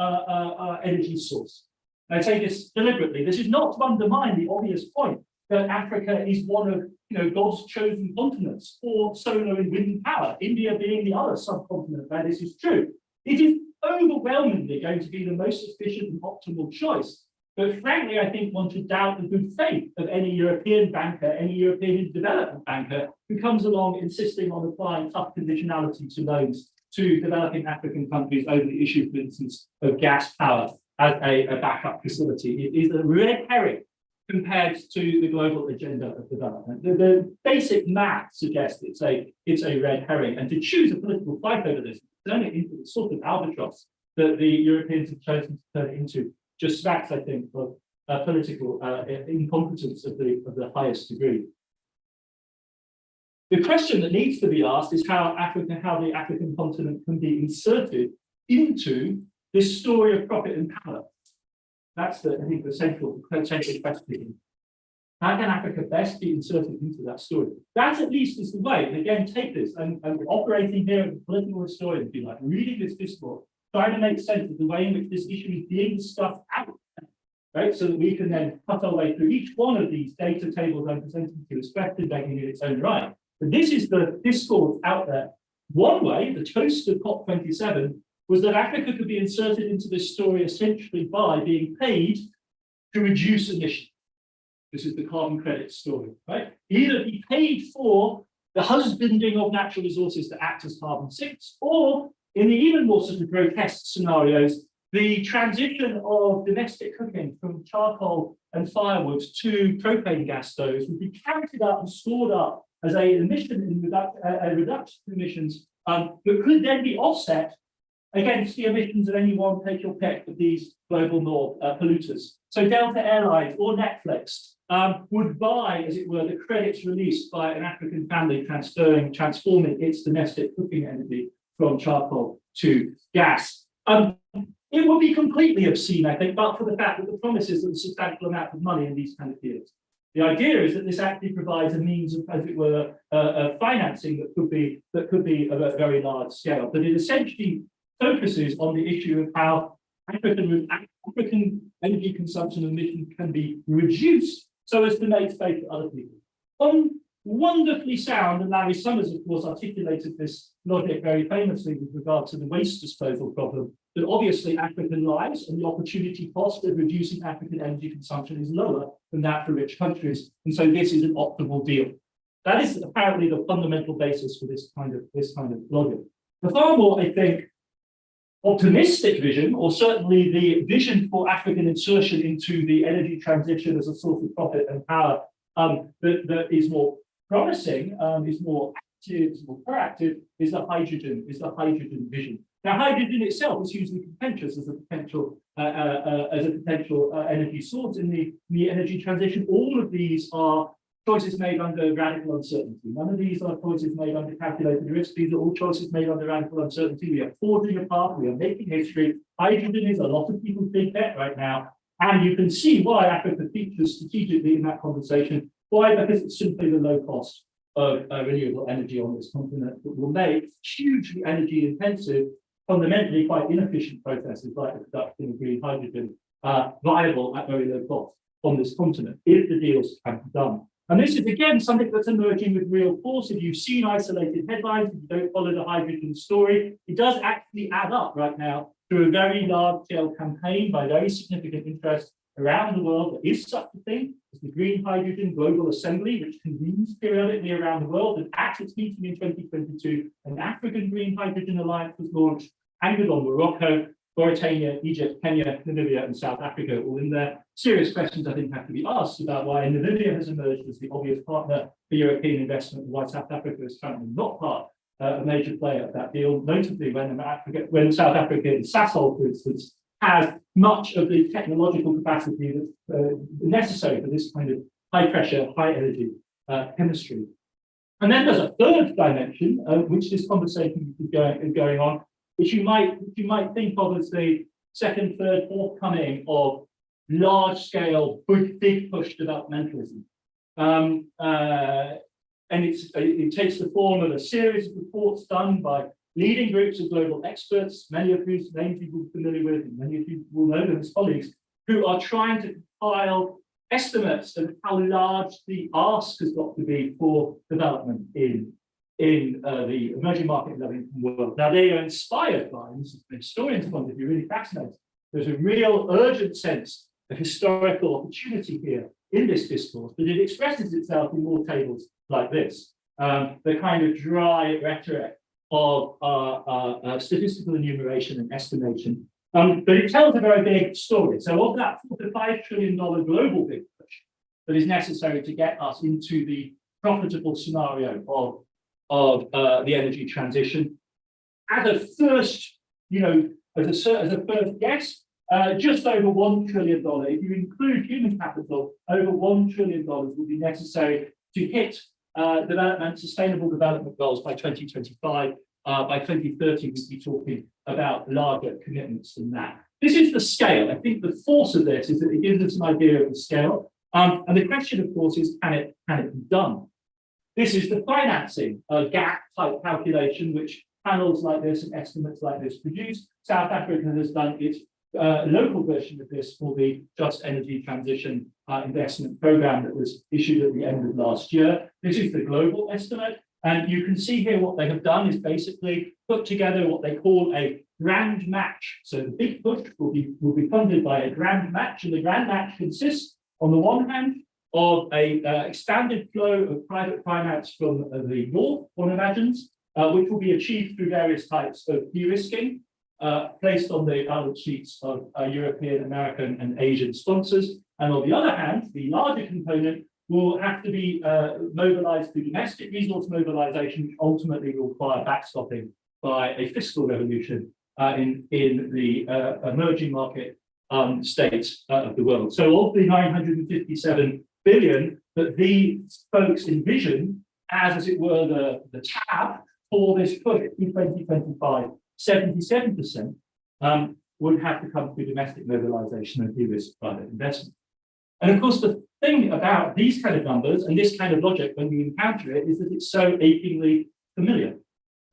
energy source. I say this deliberately. This is not to undermine the obvious point that Africa is one of God's chosen continents for solar and wind power, India being the other subcontinent where this is true. It is overwhelmingly going to be the most efficient and optimal choice But frankly, I think one should doubt the good faith of any European banker, any European development banker who comes along insisting on applying tough conditionality to loans to developing African countries over the issue, for instance, of gas power as a backup facility. It is a red herring compared to the global agenda of development. The basic math suggests it's a red herring, and to choose a political fight over this, turn it into the sort of albatross that the Europeans have chosen to turn it into, just smacks, I think, of political incompetence of the highest degree. The question that needs to be asked is how the African continent can be inserted into this story of profit and power. That's I think, the central question. How can Africa best be inserted into that story? That at least is the way. And again, take this and operating here as a political historian, if you like, reading this discourse, trying to make sense of the way in which this issue is being discussed out, right? So that we can then cut our way through each one of these data tables I'm presenting to you as question begging in its own right. But this is the discourse out there. One way, the toast of COP27, was that Africa could be inserted into this story essentially by being paid to reduce emissions. This is the carbon credit story, right? Either be paid for the husbanding of natural resources to act as carbon sinks, or in the even more sort of grotesque scenarios, the transition of domestic cooking from charcoal and firewood to propane gas stoves would be counted up and stored up as a reduction in emissions that could then be offset against the emissions of any one take your pick of these global north polluters. So Delta Airlines or Netflix would buy, as it were, the credits released by an African family transforming its domestic cooking energy from charcoal to gas. It would be completely obscene, I think, but for the fact that the promises of a substantial amount of money in these kind of deals. The idea is that this actually provides a means of, as it were, financing that could be of a very large scale. But it essentially focuses on the issue of how African energy consumption and emissions can be reduced so as to make space for other people. Wonderfully sound, and Larry Summers, of course, articulated this logic very famously with regard to the waste disposal problem, that obviously African lives and the opportunity cost of reducing African energy consumption is lower than that for rich countries. And so this is an optimal deal. That is apparently the fundamental basis for this kind of logic. The far more, I think, optimistic vision, or certainly the vision for African insertion into the energy transition as a source of profit and power, that is more promising, is more active, is more proactive, is the hydrogen vision. Now, hydrogen itself is hugely contentious as a potential energy source in the energy transition. All of these are choices made under radical uncertainty. None of these are choices made under calculated risk. These are all choices made under radical uncertainty. We are forging a path. We are making history. Hydrogen is a lot of people's big bet right now. And you can see why Africa features strategically in that conversation. Why? Because it's simply the low cost of renewable energy on this continent that will make hugely energy intensive, fundamentally quite inefficient processes like the production of green hydrogen viable at very low cost on this continent if the deals can be done. And this is, again, something that's emerging with real force. If you've seen isolated headlines, if you don't follow the hydrogen story, it does actually add up right now to a very large-scale campaign by very significant interest around the world. There is such a thing as the Green Hydrogen Global Assembly, which convenes periodically around the world. And at its meeting in 2022, an African Green Hydrogen Alliance was launched, anchored on Morocco, Mauritania, Egypt, Kenya, Namibia, and South Africa, all in there. Serious questions, I think, have to be asked about why Namibia has emerged as the obvious partner for European investment, and why South Africa is currently not part, a major player of that deal, notably when South Africa in Sasol, for instance, has much of the technological capacity that's necessary for this kind of high-pressure, high-energy chemistry. And then there's a third dimension, which this conversation is going on, which you might think of as the second, third, fourth coming of large-scale, big push developmentalism. And it takes the form of a series of reports done by leading groups of global experts, many of whose names you will be familiar with, and many of you will know them as colleagues, who are trying to compile estimates of how large the ask has got to be for development in the emerging market level world. Now, they are inspired by, and this is from a historian's point of view, really fascinating. There's a real urgent sense a historical opportunity here in this discourse, but it expresses itself in more tables like this. The kind of dry rhetoric of statistical enumeration and estimation. But it tells a very big story. So of that $45 trillion global big push that is necessary to get us into the profitable scenario of the energy transition, as a first, as a first guess, just over $1 trillion. If you include human capital, over $1 trillion will be necessary to hit sustainable development goals by 2025. By 2030, we'll be talking about larger commitments than that. This is the scale. I think the force of this is that it gives us an idea of the scale. And the question, of course, is can it be done? This is the financing gap type calculation, which panels like this and estimates like this produce. South Africa has done its local version of this for the Just Energy Transition Investment Program that was issued at the end of last year. This is the global estimate. And you can see here what they have done is basically put together what they call a grand match. So the big push will be funded by a grand match, and the grand match consists, on the one hand, of a expanded flow of private finance from the north, one imagines, which will be achieved through various types of de-risking, placed on the balance sheets of European, American, and Asian sponsors. And on the other hand, the larger component will have to be mobilized through domestic resource mobilization, which ultimately will require backstopping by a fiscal revolution in the emerging market states of the world. So of the 957 billion that these folks envision as it were, the tab for this push in 2025, 77% would have to come through domestic mobilization and de-risk private investment. And of course, the thing about these kind of numbers and this kind of logic when we encounter it is that it's so achingly familiar.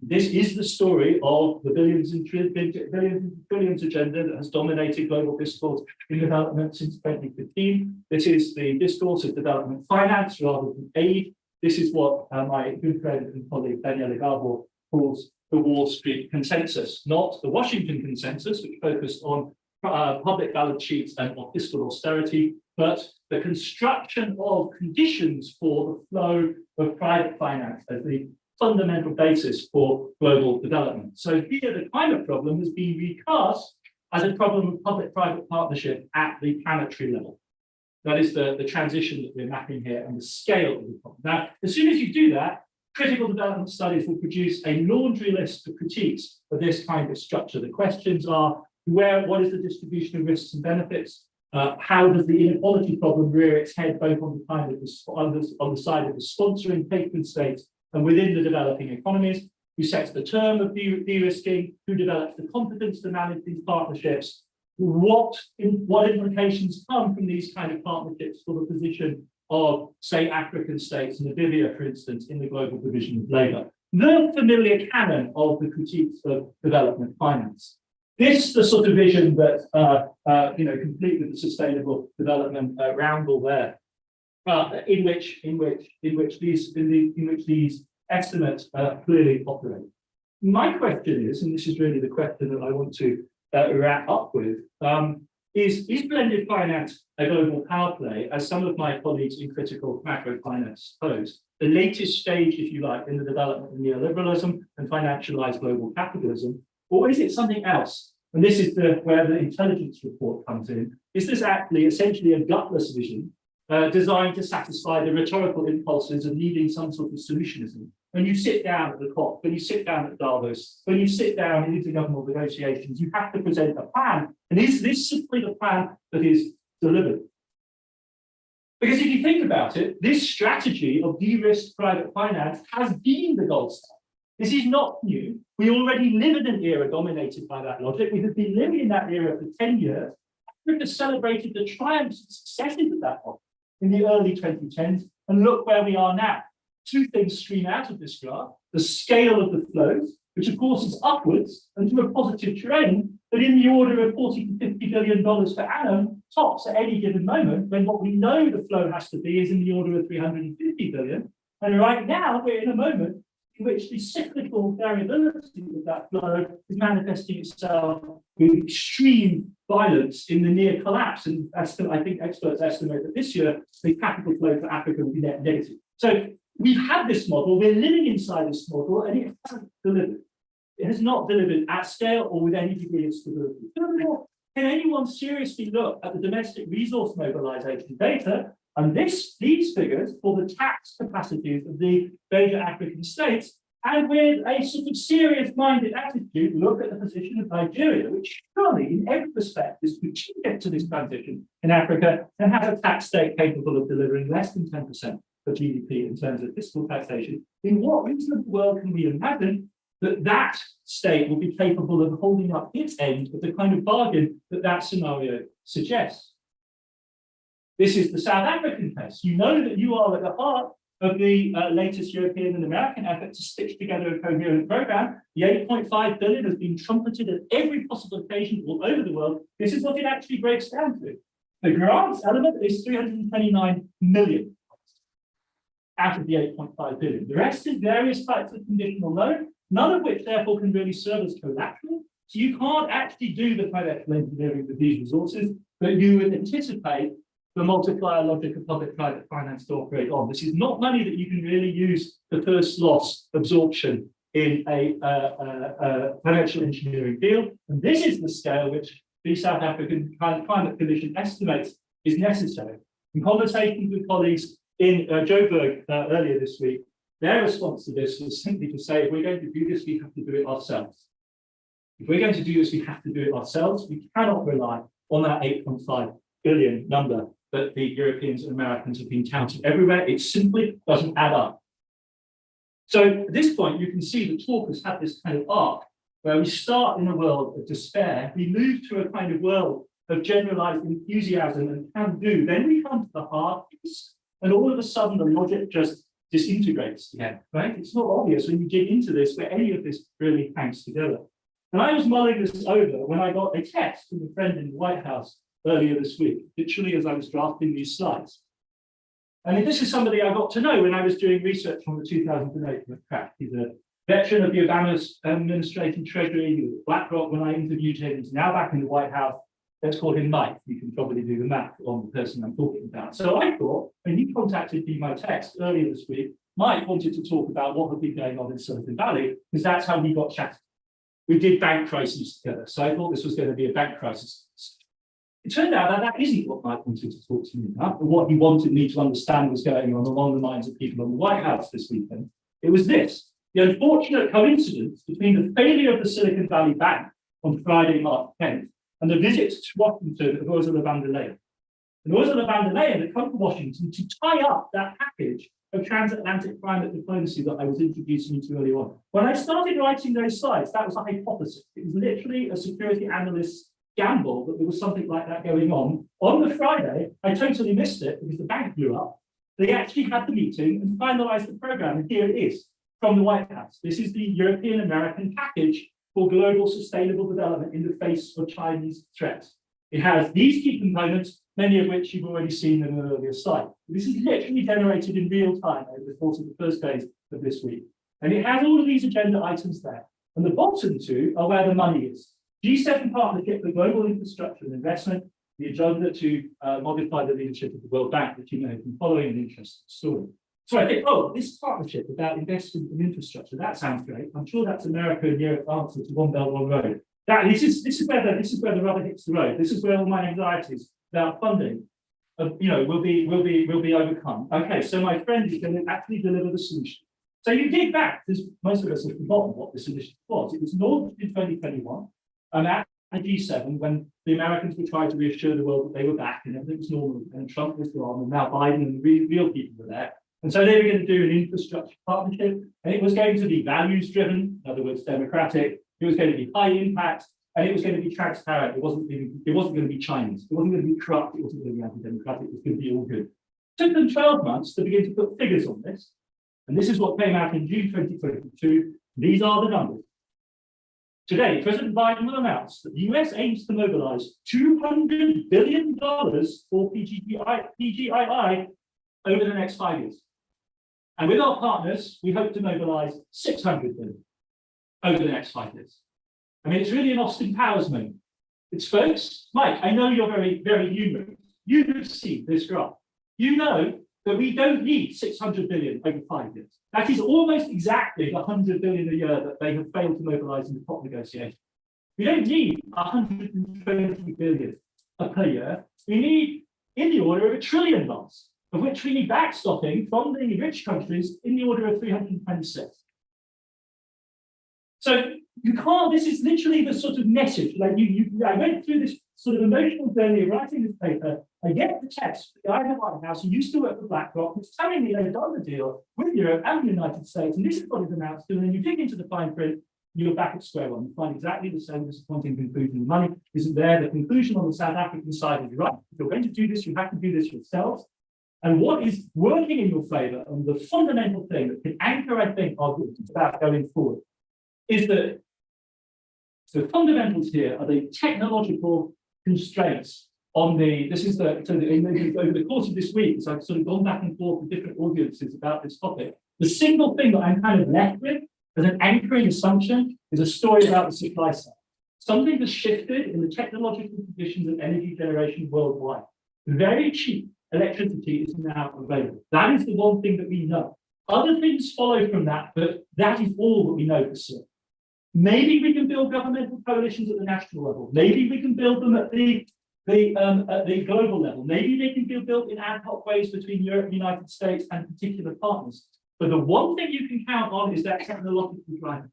This is the story of the billions and trillions agenda that has dominated global discourse in development since 2015. This is the discourse of development finance rather than aid. This is what my good friend and colleague Daniela Gabor calls the Wall Street consensus, not the Washington consensus, which focused on public balance sheets and on fiscal austerity, but the construction of conditions for the flow of private finance as the fundamental basis for global development. So here the climate problem has been recast as a problem of public-private partnership at the planetary level. That is the transition that we're mapping here and the scale of the problem. Now, as soon as you do that, critical development studies will produce a laundry list of critiques of this kind of structure. The questions are, what is the distribution of risks and benefits? How does the inequality problem rear its head both on the side of the sponsoring patron states and within the developing economies? Who sets the term of de-risking? Who develops the competence to manage these partnerships? What implications come from these kind of partnerships for the position of, say, African states, Namibia, for instance, in the global division of labor? The familiar canon of the critiques of development finance. This the sort of vision that complete with the sustainable development roundel there, in which these estimates clearly operate. My question is, and this is really the question that I want to wrap up with, is blended finance a global power play, as some of my colleagues in critical macro finance pose, the latest stage, if you like, in the development of neoliberalism and financialized global capitalism, or is it something else? And this is where the intelligence report comes in. Is this actually essentially a gutless vision designed to satisfy the rhetorical impulses of needing some sort of solutionism? When you sit down at the COP, when you sit down at Davos, when you sit down in intergovernmental negotiations, you have to present a plan. And is this simply the plan that is delivered? Because if you think about it, this strategy of de-risked private finance has been the gold standard. This is not new. We already live in an era dominated by that logic. We have been living in that era for 10 years. Africa celebrated the triumphs and successes of that model in the early 2010s. And look where we are now. Two things stream out of this graph: the scale of the flows, which of course is upwards and to a positive terrain, but in the order of $40 to $50 billion per annum, tops at any given moment, when what we know the flow has to be is in the order of 350 billion. And right now we're in a moment in which the cyclical technical variability of that flow is manifesting itself with extreme violence in the near collapse. And I think experts estimate that this year, the capital flow for Africa will be net negative. So we've had this model, we're living inside this model, and it hasn't delivered. It has not delivered at scale or with any degree of stability. Furthermore, can anyone seriously look at the domestic resource mobilization data and these figures for the tax capacities of the major African states, and with a sort of serious-minded attitude, look at the position of Nigeria, which surely, in every respect, is strategic to this transition in Africa and has a tax state capable of delivering less than 10% of GDP in terms of fiscal taxation. In what reasonable world can we imagine that state will be capable of holding up its end of the kind of bargain that scenario suggests? This is the South African case. You know that you are at the heart of the latest European and American effort to stitch together a coherent program. The 8.5 billion has been trumpeted at every possible occasion all over the world. This is what it actually breaks down to. The grants element is 329 million out of the 8.5 billion. The rest is various types of conditional loan, none of which therefore can really serve as collateral. So you can't actually do the financial engineering with these resources, but you would anticipate the multiplier logic of public-private finance to operate on. This is not money that you can really use for first loss absorption in a financial engineering deal. And this is the scale which the South African Climate Commission estimates is necessary. In conversations with colleagues in Joburg earlier this week, their response to this was simply to say, if we're going to do this, we have to do it ourselves. If we're going to do this, we have to do it ourselves. We cannot rely on that 8.5 billion number that the Europeans and Americans have been counting everywhere. It simply doesn't add up. So at this point, you can see the talk has had this kind of arc where we start in a world of despair, we move to a kind of world of generalized enthusiasm and can do. Then we come to the hard piece, and all of a sudden the logic just disintegrates again, right? It's not obvious when you dig into this where any of this really hangs together. And I was mulling this over when I got a text from a friend in the White House earlier this week, literally as I was drafting these slides. And this is somebody I got to know when I was doing research on the 2008 crash. He's a veteran of the Obama administration Treasury. He was at BlackRock when I interviewed him. He's now back in the White House. Let's call him Mike. You can probably do the math on the person I'm talking about. So I thought, when he contacted me by text earlier this week, Mike wanted to talk about what had been going on in Silicon Valley, because that's how he got chatted. We did bank crises together. So I thought this was going to be a bank crisis. It turned out that that isn't what Mike wanted to talk to me about, but what he wanted me to understand was going on along the minds of people in the White House this weekend. It was this: the unfortunate coincidence between the failure of the Silicon Valley Bank on Friday, March 10th, and the visit to Washington of Ursula von der Leyen. And Ursula von der Leyen had come to Washington to tie up that package of transatlantic climate diplomacy that I was introducing you to earlier on. When I started writing those slides, that was a hypothesis. It was literally a security analyst's gamble that there was something like that going on. On the Friday, I totally missed it because the bank blew up. They actually had the meeting and finalized the program, and here it is from the White House. This is the European-American package for global sustainable development in the face of Chinese threats. It has these key components, many of which you've already seen in an earlier slide. This is literally generated in real time over the course of the first days of this week. And it has all of these agenda items there. And the bottom two are where the money is. G7 partnership for global infrastructure and investment, the agenda to modify the leadership of the World Bank, which you may have been following an interesting story. So I think, oh, this partnership about investment in infrastructure, that sounds great. I'm sure that's America and Europe's answer to One Belt, One Road. This is where the rubber hits the road. This is where all my anxieties about funding, will be overcome. Okay, so my friend is going to actually deliver the solution. So you dig back, because most of us have forgotten what the solution was. It was launched in 2021, at the G7 when the Americans were trying to reassure the world that they were back and everything was normal, and Trump was gone, and now Biden and the real people were there. And so they were going to do an infrastructure partnership, and it was going to be values-driven, in other words, democratic. It was going to be high impact, and it was going to be transparent. It wasn't going to be Chinese. It wasn't going to be corrupt. It wasn't going to be anti-democratic. It was going to be all good. It took them 12 months to begin to put figures on this. And this is what came out in June 2022. These are the numbers. Today, President Biden will announce that the US aims to mobilize $200 billion for PGII over the next 5 years. And with our partners, we hope to mobilize $600 billion. over the next 5 years. I mean, it's really an Austin Powers moment. It's folks, Mike, I know you're very, very humorous. You have seen this graph. You know that we don't need 600 billion over 5 years. That is almost exactly the 100 billion a year that they have failed to mobilize in the top negotiation. We don't need 120 billion per year. We need in the order of $1 trillion, of which we need backstopping from the rich countries in the order of 326. So you can't, this is literally the sort of message, like I went through this sort of emotional journey of writing this paper. I get the text, the guy in the White House who used to work for BlackRock, who's telling me they've done the deal with Europe and the United States, and this is what it amounts to, and then you dig into the fine print, you're back at square one. You find exactly the same disappointing conclusion. The money isn't there. The conclusion on the South African side is right. If you're going to do this, you have to do this yourselves. And what is working in your favor, and the fundamental thing that can anchor, I think, arguments about going forward, is that the fundamentals here are the technological constraints on the, this is the, so over the course of this week, as I've sort of gone back and forth with different audiences about this topic, the single thing that I'm kind of left with as an anchoring assumption is a story about the supply side. Something that's shifted in the technological conditions of energy generation worldwide. Very cheap electricity is now available. That is the one thing that we know. Other things follow from that, but that is all that we know for certain. Maybe we can build governmental coalitions at the national level. Maybe we can build them at the global level. Maybe they can be built in ad hoc ways between Europe, the United States, and particular partners. But the one thing you can count on is that technological driver.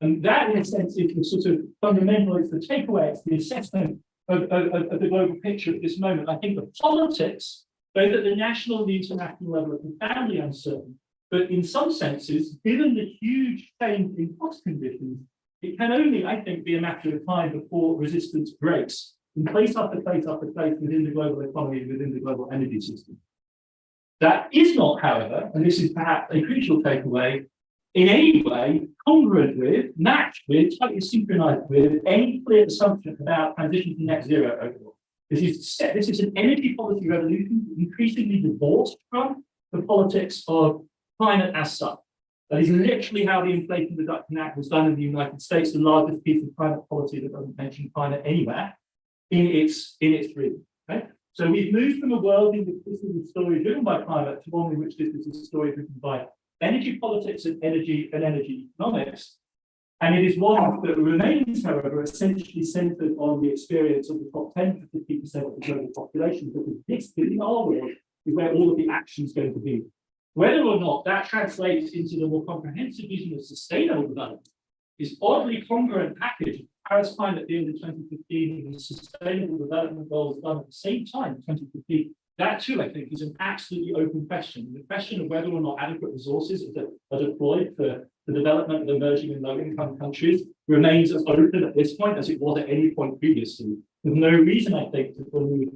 And that, in a sense, is the sort of fundamental, it's the takeaway, it's the assessment of the global picture at this moment. I think the politics, both at the national and the international level, are profoundly uncertain. But in some senses, given the huge change in cost conditions, it can only, I think, be a matter of time before resistance breaks in place after place after place within the global economy and within the global energy system. That is not, however, and this is perhaps a crucial takeaway, in any way congruent with, matched with, tightly synchronized with any clear assumption about transition to net zero overall. This is an energy policy revolution increasingly divorced from the politics of climate as such. That is literally how the Inflation Reduction Act was done in the United States, the largest piece of climate policy that doesn't mention climate anywhere in its region. Okay? So we've moved from a world in which this is a story driven by climate to one in which this is a story driven by energy politics and energy economics. And it is one that remains, however, essentially centered on the experience of the top 10 to 50% of the global population, because this, in our world, is where all of the action is going to be. Whether or not that translates into the more comprehensive vision of sustainable development is oddly congruent package of Paris Climate Deal in 2015 and the Sustainable Development Goals done at the same time in 2015. That too, I think, is an absolutely open question. The question of whether or not adequate resources are deployed for the development of emerging and low-income countries remains as open at this point as it was at any point previously. There's no reason, I think, to believe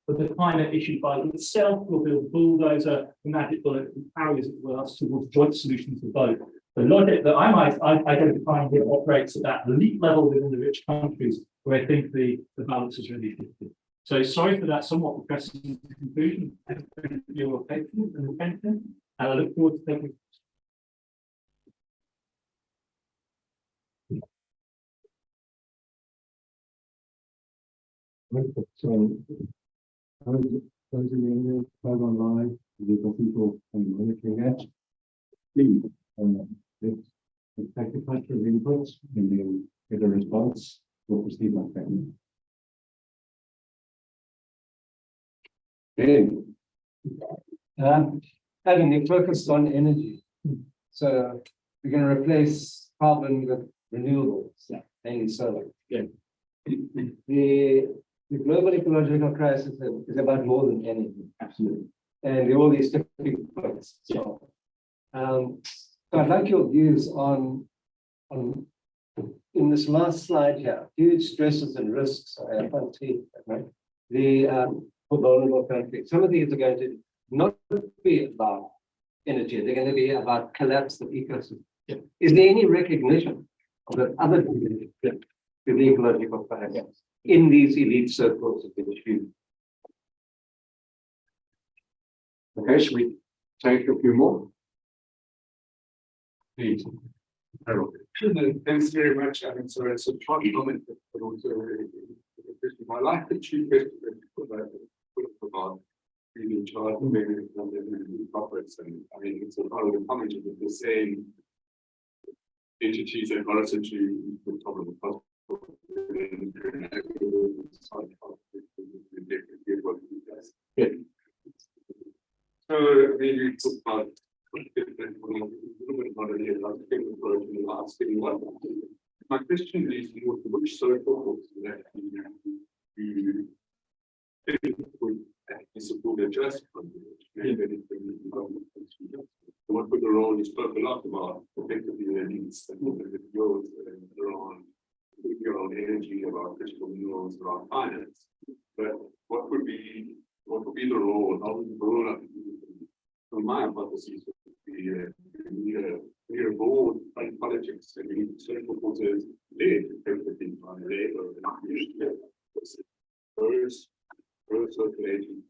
that the climate issue by itself will build a bulldozer, the magic bullet, and carry, as it were, us towards joint solutions for both. The logic that I might identify here operates at that elite level within the rich countries, where I think the balance is really shifted. So sorry for that somewhat depressing conclusion. Thank you for your patience and attention, and I look forward to taking. So, those in the area, plug online, we've got people monitoring that. Please, let's take a bunch of inputs and then get a response. We'll proceed like that. Then, having a focus on energy. So we're going to replace carbon with renewables, mainly solar. Yeah. The global ecological crisis is about more than energy. Absolutely. And there are all these tipping points. So, so I'd like your views on in this last slide here, huge stresses and risks. I can't see that, right? For vulnerable countries. Some of these are going to not be about energy, they're going to be about collapse of ecosystem. Yeah. Is there any recognition of the other dimensions to the ecological crisis in these elite circles of the issue? Okay, should we take a few more? Please. Thanks very much. I mean, so it's a short comment, but also a question. I like the two questions that you put about being in charge of maybe profits. And I mean, it's a part of the comment of the same entities that got us into the problem of cost. So maybe we talk about my question is which social groups that you think would actually support a just what would the role you spoke a lot about effectively the needs that yours around your own energy, about critical minerals, around finance. But what would be the role? How would the role from my hypothesis would be a board by politics and we need social forces led effectively by labor and those social agents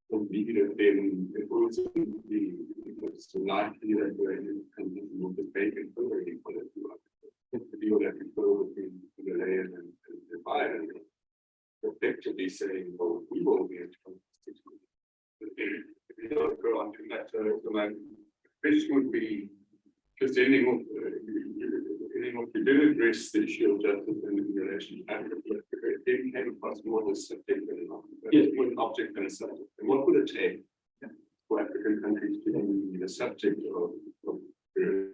will be then it also be it's likely that the countries will be taken for equality. The deal that we go between the land and the buyer, effectively saying, well, we will be in 6 months. If you don't go on to that, so my question would be just ending off, you did address the issue of justice and in relation to Africa, it came across more as subject than an object than a subject. And what would it take for African countries to be the subject of their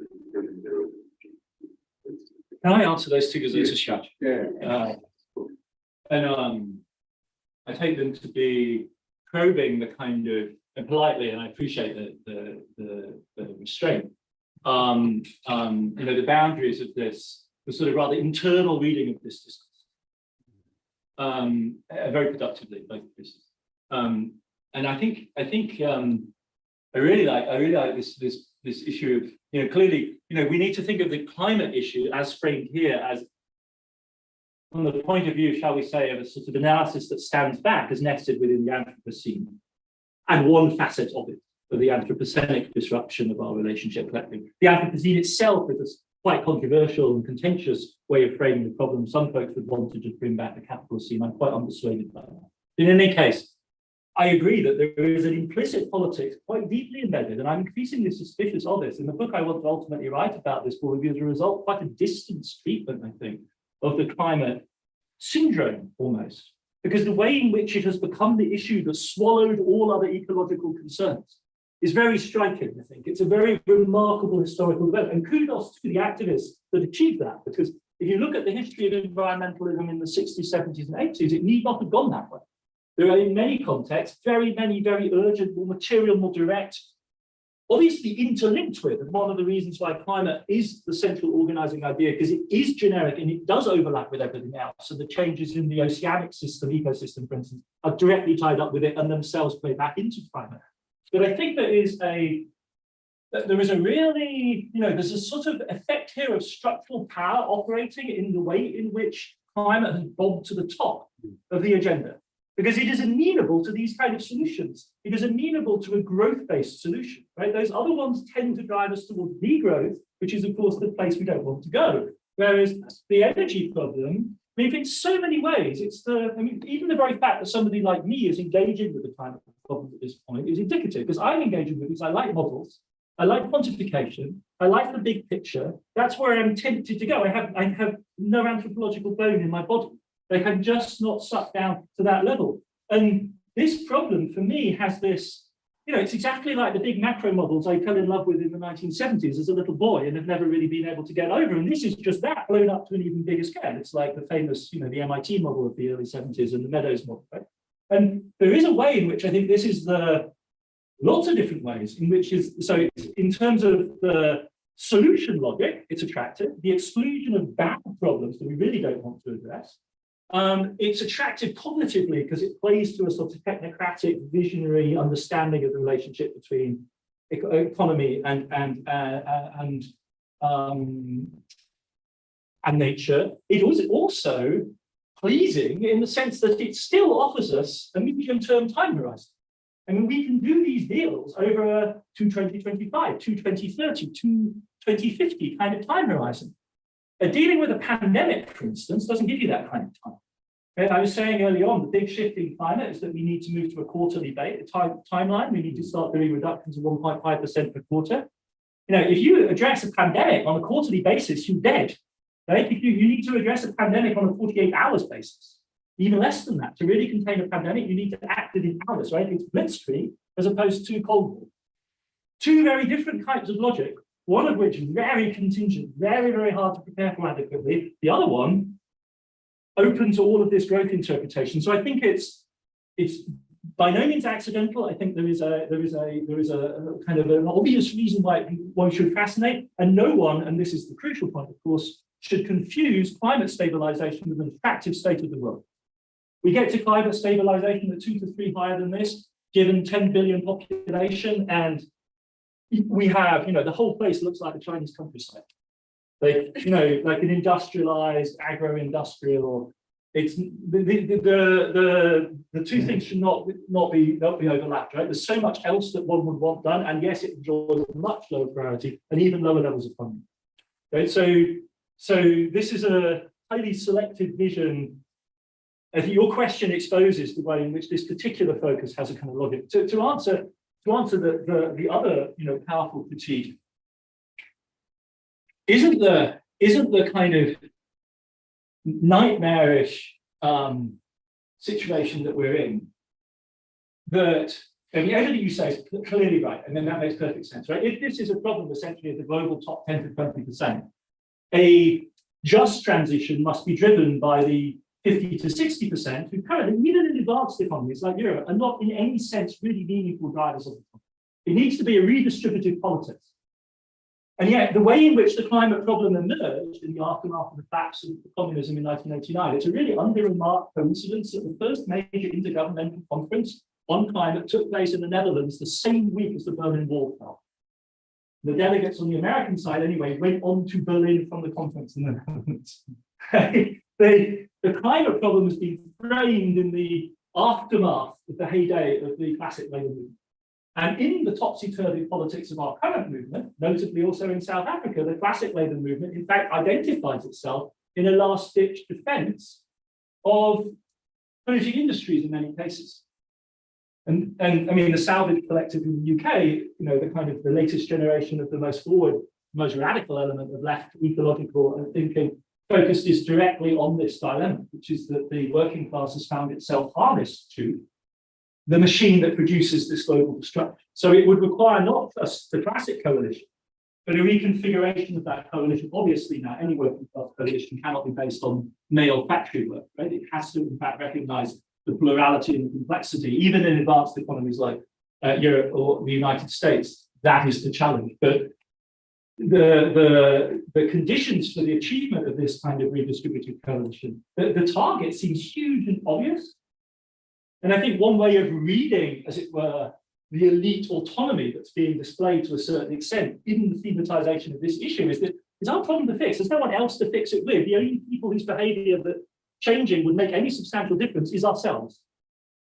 Can I answer those two because it's a shot? Yeah. I take them to be probing the kind of, and politely, and I appreciate the restraint. The boundaries of this, the sort of rather internal reading of this discourse, very productively, both pieces. And I think I really like this issue of, clearly, we need to think of the climate issue as framed here as from the point of view, shall we say, of a sort of analysis that stands back as nested within the Anthropocene, and one facet of it, of the Anthropocenic disruption of our relationship collectively. The Anthropocene itself is a quite controversial and contentious way of framing the problem. Some folks would want to just bring back the Capitalocene. I'm quite unpersuaded by that. In any case, I agree that there is an implicit politics quite deeply embedded, and I'm increasingly suspicious of this. In the book I want to ultimately write about this will be as a result quite a distance treatment, I think, of the climate syndrome almost, because the way in which it has become the issue that swallowed all other ecological concerns is very striking, I think. It's a very remarkable historical development, and kudos to the activists that achieved that, because if you look at the history of environmentalism in the 60s, 70s, and 80s, it need not have gone that way. There are, in many contexts, very urgent, more material, more direct, obviously interlinked with, and one of the reasons why climate is the central organizing idea, because it is generic and it does overlap with everything else. So the changes in the oceanic system, ecosystem, for instance, are directly tied up with it and themselves play back into climate. But I think there is a really, there's a sort of effect here of structural power operating in the way in which climate has bobbed to the top of the agenda. Because it is amenable to these kind of solutions. It is amenable to a growth-based solution, right? Those other ones tend to drive us towards degrowth, which is, of course, the place we don't want to go. Whereas the energy problem, I mean, in so many ways, even the very fact that somebody like me is engaging with the climate problem at this point is indicative, because I'm engaging with it because I like models, I like quantification, I like the big picture. That's where I'm tempted to go. I have no anthropological bone in my body. They can just not suck down to that level. And this problem for me has this, it's exactly like the big macro models I fell in love with in the 1970s as a little boy and have never really been able to get over. And this is just that blown up to an even bigger scale. It's like the famous, the MIT model of the early 70s and the Meadows model, right? And there is a way in which I think this is lots of different ways in which so in terms of the solution logic, it's attractive. The exclusion of bad problems that we really don't want to address. It's attractive cognitively because it plays to a sort of technocratic, visionary understanding of the relationship between economy and nature. It was also pleasing in the sense that it still offers us a medium-term time horizon. I mean, we can do these deals over to 2025, to 2030, to 2050 kind of time horizon. Dealing with a pandemic, for instance, doesn't give you that kind of time. Okay, I was saying earlier on, the big shift in climate is that we need to move to a quarterly timeline. We need to start doing reductions of 1.5% per quarter. If you address a pandemic on a quarterly basis, you're dead. Right? You need to address a pandemic on a 48 hours basis. Even less than that. To really contain a pandemic, you need to act within hours, right? It's blitzkrieg as opposed to Cold War. Two very different types of logic, one of which is very contingent, very, very hard to prepare for adequately. The other one, open to all of this growth interpretation. So I think it's by no means accidental. I think there is a kind of an obvious reason why one should fascinate, and no one, and this is the crucial point, of course, should confuse climate stabilization with an attractive state of the world. We get to climate stabilization at 2 to 3 higher than this, given 10 billion population, and we have, the whole place looks like the Chinese countryside. Like, like an industrialized, agro-industrial. It's the two things should not be overlapped, right? There's so much else that one would want done, and yes, it enjoys a much lower priority and even lower levels of funding. Right? So this is a highly selective vision. I think your question exposes the way in which this particular focus has a kind of logic. To answer the other powerful critique, isn't the kind of nightmarish situation that we're in that everything you say is clearly right, and then that makes perfect sense, right? If this is a problem essentially of the global top 10 to 20%, a just transition must be driven by the 50 to 60% who currently, even in advanced economies like Europe, are not in any sense really meaningful drivers of the economy. It needs to be a redistributive politics. And yet, the way in which the climate problem emerged in the aftermath of the collapse of communism in 1989, it's a really under-remarked coincidence that the first major intergovernmental conference on climate took place in the Netherlands the same week as the Berlin Wall fell. The delegates on the American side, anyway, went on to Berlin from the conference in the Netherlands. The climate problem has been framed in the aftermath of the heyday of the classic labor movement. And in the topsy-turvy politics of our current movement, notably also in South Africa, the classic labor movement, in fact, identifies itself in a last-ditch defense of polluting industries in many cases. And I mean, the Salvage Collective in the UK, the kind of the latest generation of the most forward, most radical element of left ecological thinking, focused is directly on this dilemma, which is that the working class has found itself harnessed to the machine that produces this global destruction. So it would require not just the classic coalition, but a reconfiguration of that coalition. Obviously now, any working class coalition cannot be based on male factory work, right? It has to, in fact, recognize the plurality and the complexity, even in advanced economies like Europe or the United States. That is the challenge. But the conditions for the achievement of this kind of redistributive coalition, the target seems huge and obvious. And I think one way of reading, as it were, the elite autonomy that's being displayed to a certain extent in the thematization of this issue is that it's our problem to fix. There's no one else to fix it with. The only people whose behavior that changing would make any substantial difference is ourselves.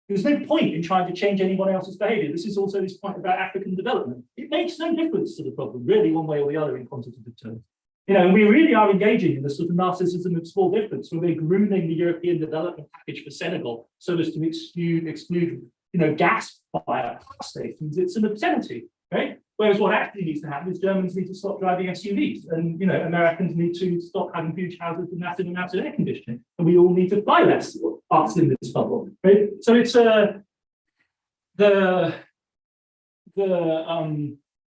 There's no point in trying to change anyone else's behavior. This is also this point about African development. It makes no difference to the problem, really, one way or the other in quantitative terms. And we really are engaging in the sort of narcissism of small difference, where we're grooming the European development package for Senegal so as to exclude gas fire stations. It's an obscenity, right? Whereas what actually needs to happen is Germans need to stop driving SUVs, and Americans need to stop having huge houses with massive amounts of air conditioning, and we all need to fly less, us in this bubble, right? So it's the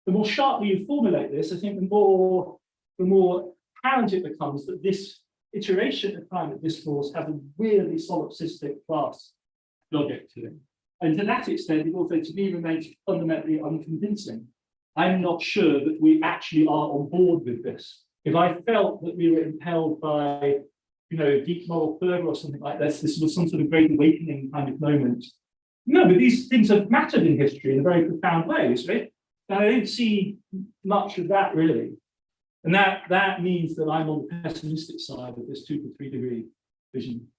more sharply you formulate this, I think the more apparent it becomes that this iteration of climate discourse has a really solipsistic class logic to it. And to that extent, it also, to me, remains fundamentally unconvincing. I'm not sure that we actually are on board with this. If I felt that we were impelled by, deep moral fervor or something like this was some sort of great awakening kind of moment. No, but these things have mattered in history in very profound ways, right? And I don't see much of that really. And that means that I'm on the pessimistic side of this 2 to 3 degree vision.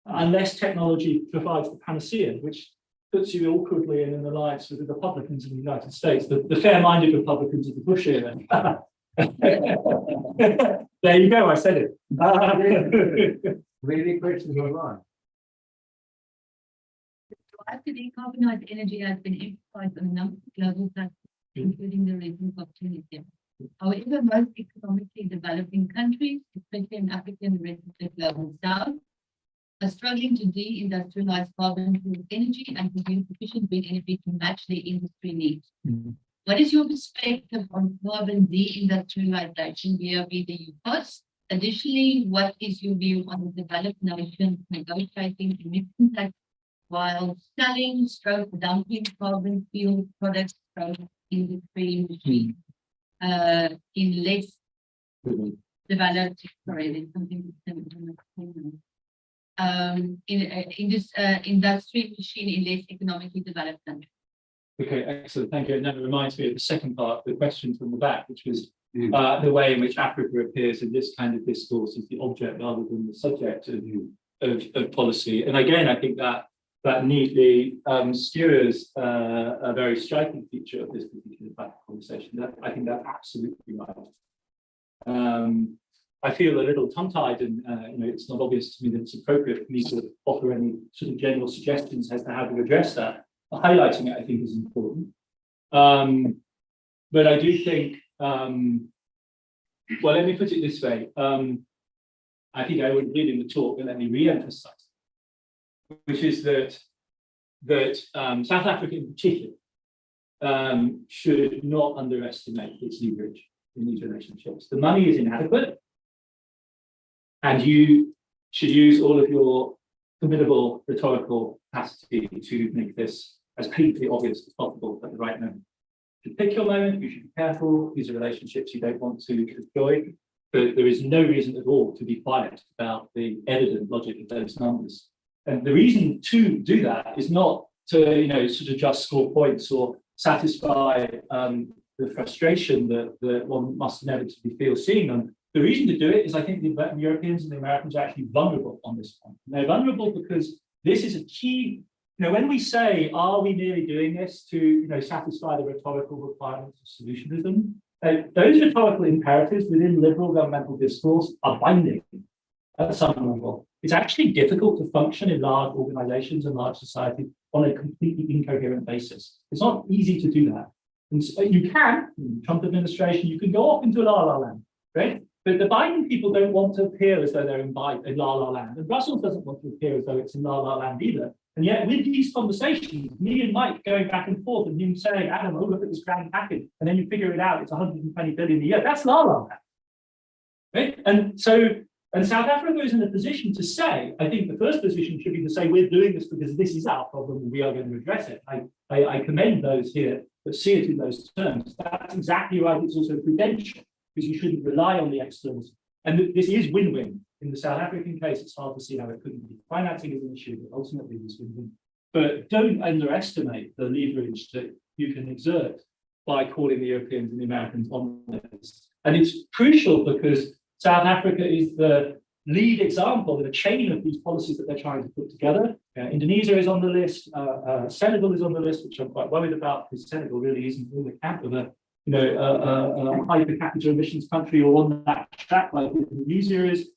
Unless technology provides the panacea, which puts you awkwardly in an alliance with the Republicans in the United States, the fair-minded Republicans of the Bush era, There you go, I said it. Really questions online? After decarbonized energy has been emphasized on a number of global platforms, including the recent COP27. However, most economically developing countries, especially in Africa and the rest of the global south, are struggling to deindustrialize carbon-fueled energy and produce sufficient green energy to match their industry needs. What is your perspective on carbon deindustrialization via the EU costs? Additionally, what is your view on the developed nations negotiating emission tax while selling, dumping carbon fuel products from industry machines in less developed, sorry, there's something in this industry machine in less economically developed countries. Okay, excellent. Thank you. And that reminds me of the second part, the question from the back, which was the way in which Africa appears in this kind of discourse as the object rather than the subject of policy. And again, I think that neatly skewers a very striking feature of this particular conversation. I think that's absolutely right. I feel a little tongue-tied, and it's not obvious to me that it's appropriate for me to offer any sort of general suggestions as to how to address that. Highlighting it, I think, is important. But I do think, well, let me put it this way. I think I would read in the talk, but let me re-emphasize, which is that South Africa in particular should not underestimate its leverage in these relationships. The money is inadequate, and you should use all of your formidable rhetorical capacity to make this as painfully obvious as possible at the right moment. You should pick your moment, you should be careful. These are relationships you don't want to destroy, but there is no reason at all to be quiet about the evident logic of those numbers. And the reason to do that is not to, sort of just score points or satisfy the frustration that one must inevitably feel seeing them. The reason to do it is I think the Europeans and the Americans are actually vulnerable on this point. And they're vulnerable because this is a key, when we say, are we merely doing this to, satisfy the rhetorical requirements of solutionism? Those rhetorical imperatives within liberal governmental discourse are binding at some level. It's actually difficult to function in large organizations and large societies on a completely incoherent basis. It's not easy to do that. And so you can, in the Trump administration, you can go off into la-la land, right? But the Biden people don't want to appear as though they're in la-la land. And Brussels doesn't want to appear as though it's in la-la land either. And yet with these conversations, me and Mike going back and forth and him saying, Adam, oh, look at this grand package. And then you figure it out, it's 120 billion a year. That's la-la land, right? And South Africa is in a position to say, I think the first position should be to say, we're doing this because this is our problem and we are going to address it. I commend those here that see it in those terms. That's exactly right. It's also prudential, because you shouldn't rely on the externals. And this is win-win. In the South African case, it's hard to see how it couldn't be. Financing is an issue, but ultimately it's win-win. But don't underestimate the leverage that you can exert by calling the Europeans and the Americans on this. And it's crucial because South Africa is the lead example in a chain of these policies that they're trying to put together. Indonesia is on the list. Senegal is on the list, which I'm quite worried about, because Senegal really isn't in the camp of a high per capita emissions country or on that track like Indonesia is.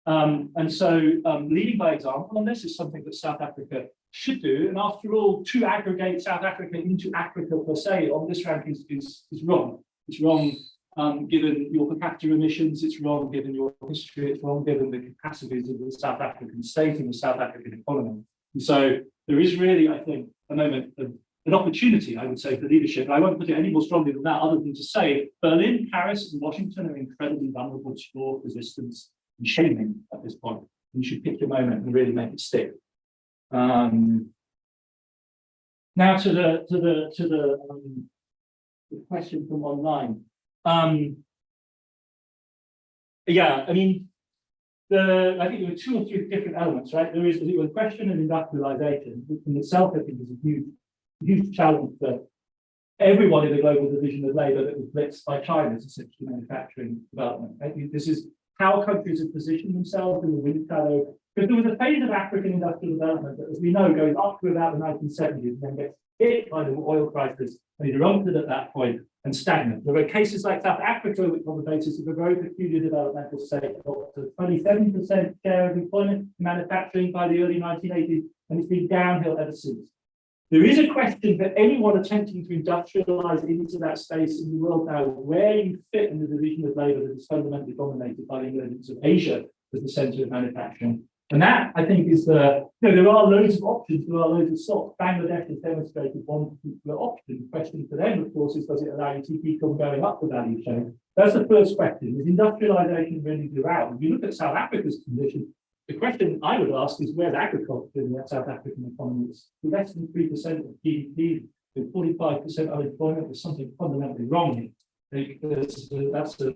And so leading by example on this is something that South Africa should do. And after all, to aggregate South Africa into Africa per se on this rank is wrong. It's wrong given your per capita emissions, it's wrong given your history, it's wrong given the capacities of the South African state and the South African economy. And so there is really, I think, a moment of an opportunity, I would say, for leadership. And I won't put it any more strongly than that, other than to say Berlin, Paris, and Washington are incredibly vulnerable to your resistance and shaming at this point. And you should pick your moment and really make it stick. Now to the question from online. Yeah, I mean, I think there were 2 or 3 different elements, right? There was the question of industrialization, which in itself I think is a huge challenge for everyone in the global division of labor that was blitzed by China's essentially manufacturing development. Right? This is how countries have positioned themselves in the wind shadow. Because there was a phase of African industrial development that, as we know, goes up to about the 1970s and then gets hit by the oil crisis and erupted at that point and stagnant. There are cases like South Africa, which on the basis of a very peculiar developmental state got to 27% share of employment in manufacturing by the early 1980s, and it's been downhill ever since. There is a question that anyone attempting to industrialize into that space in the world now, where you fit in the division of labor that is fundamentally dominated by the emergence of Asia as the center of manufacturing. And that, I think, is there are loads of options, there are loads of stocks. Bangladesh has demonstrated one particular option. The question for them, of course, is does it allow you to keep on going up the value chain? That's the first question. Is industrialization really due out? If you look at South Africa's condition, the question I would ask is where's agriculture in the South African economy? It's less than 3% of GDP, with 45% unemployment. There's something fundamentally wrong here. Because that's a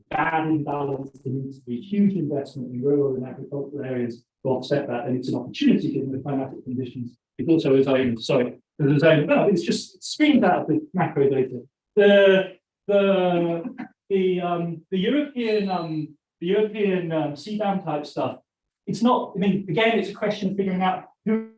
bad imbalance. There needs to be huge investment in rural and agricultural areas to offset that, and it's an opportunity given the climatic conditions. It also is it's just it screams out of the macro data. The European CBAM type stuff. It's not. I mean, again, it's a question of figuring out who.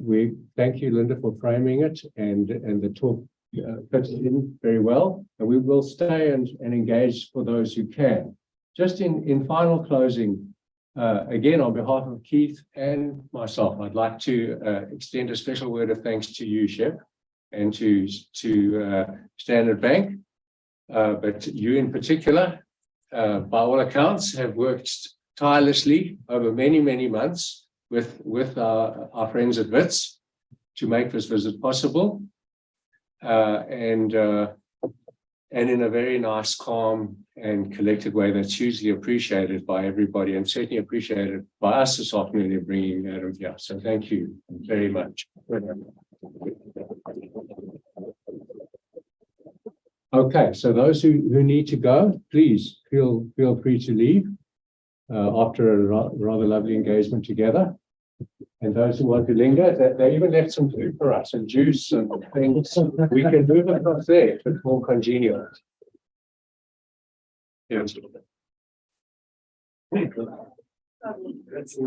We thank you, Linda, for framing it, and the talk fits in very well, and we will stay and engage for those who can. Just in final closing, again, on behalf of Keith and myself, I'd like to extend a special word of thanks to you, Shep, and to Standard Bank, but you in particular, by all accounts, have worked tirelessly over many, many months with our friends at Wits to make this visit possible, and in a very nice, calm, and collected way that's hugely appreciated by everybody, and certainly appreciated by us this afternoon in bringing Adam here. So thank you very much. Okay, so those who need to go, please feel free to leave after a rather lovely engagement together. And those who want to linger, they even left some food for us and juice and things. We can move across there if it's more congenial. Yes. That's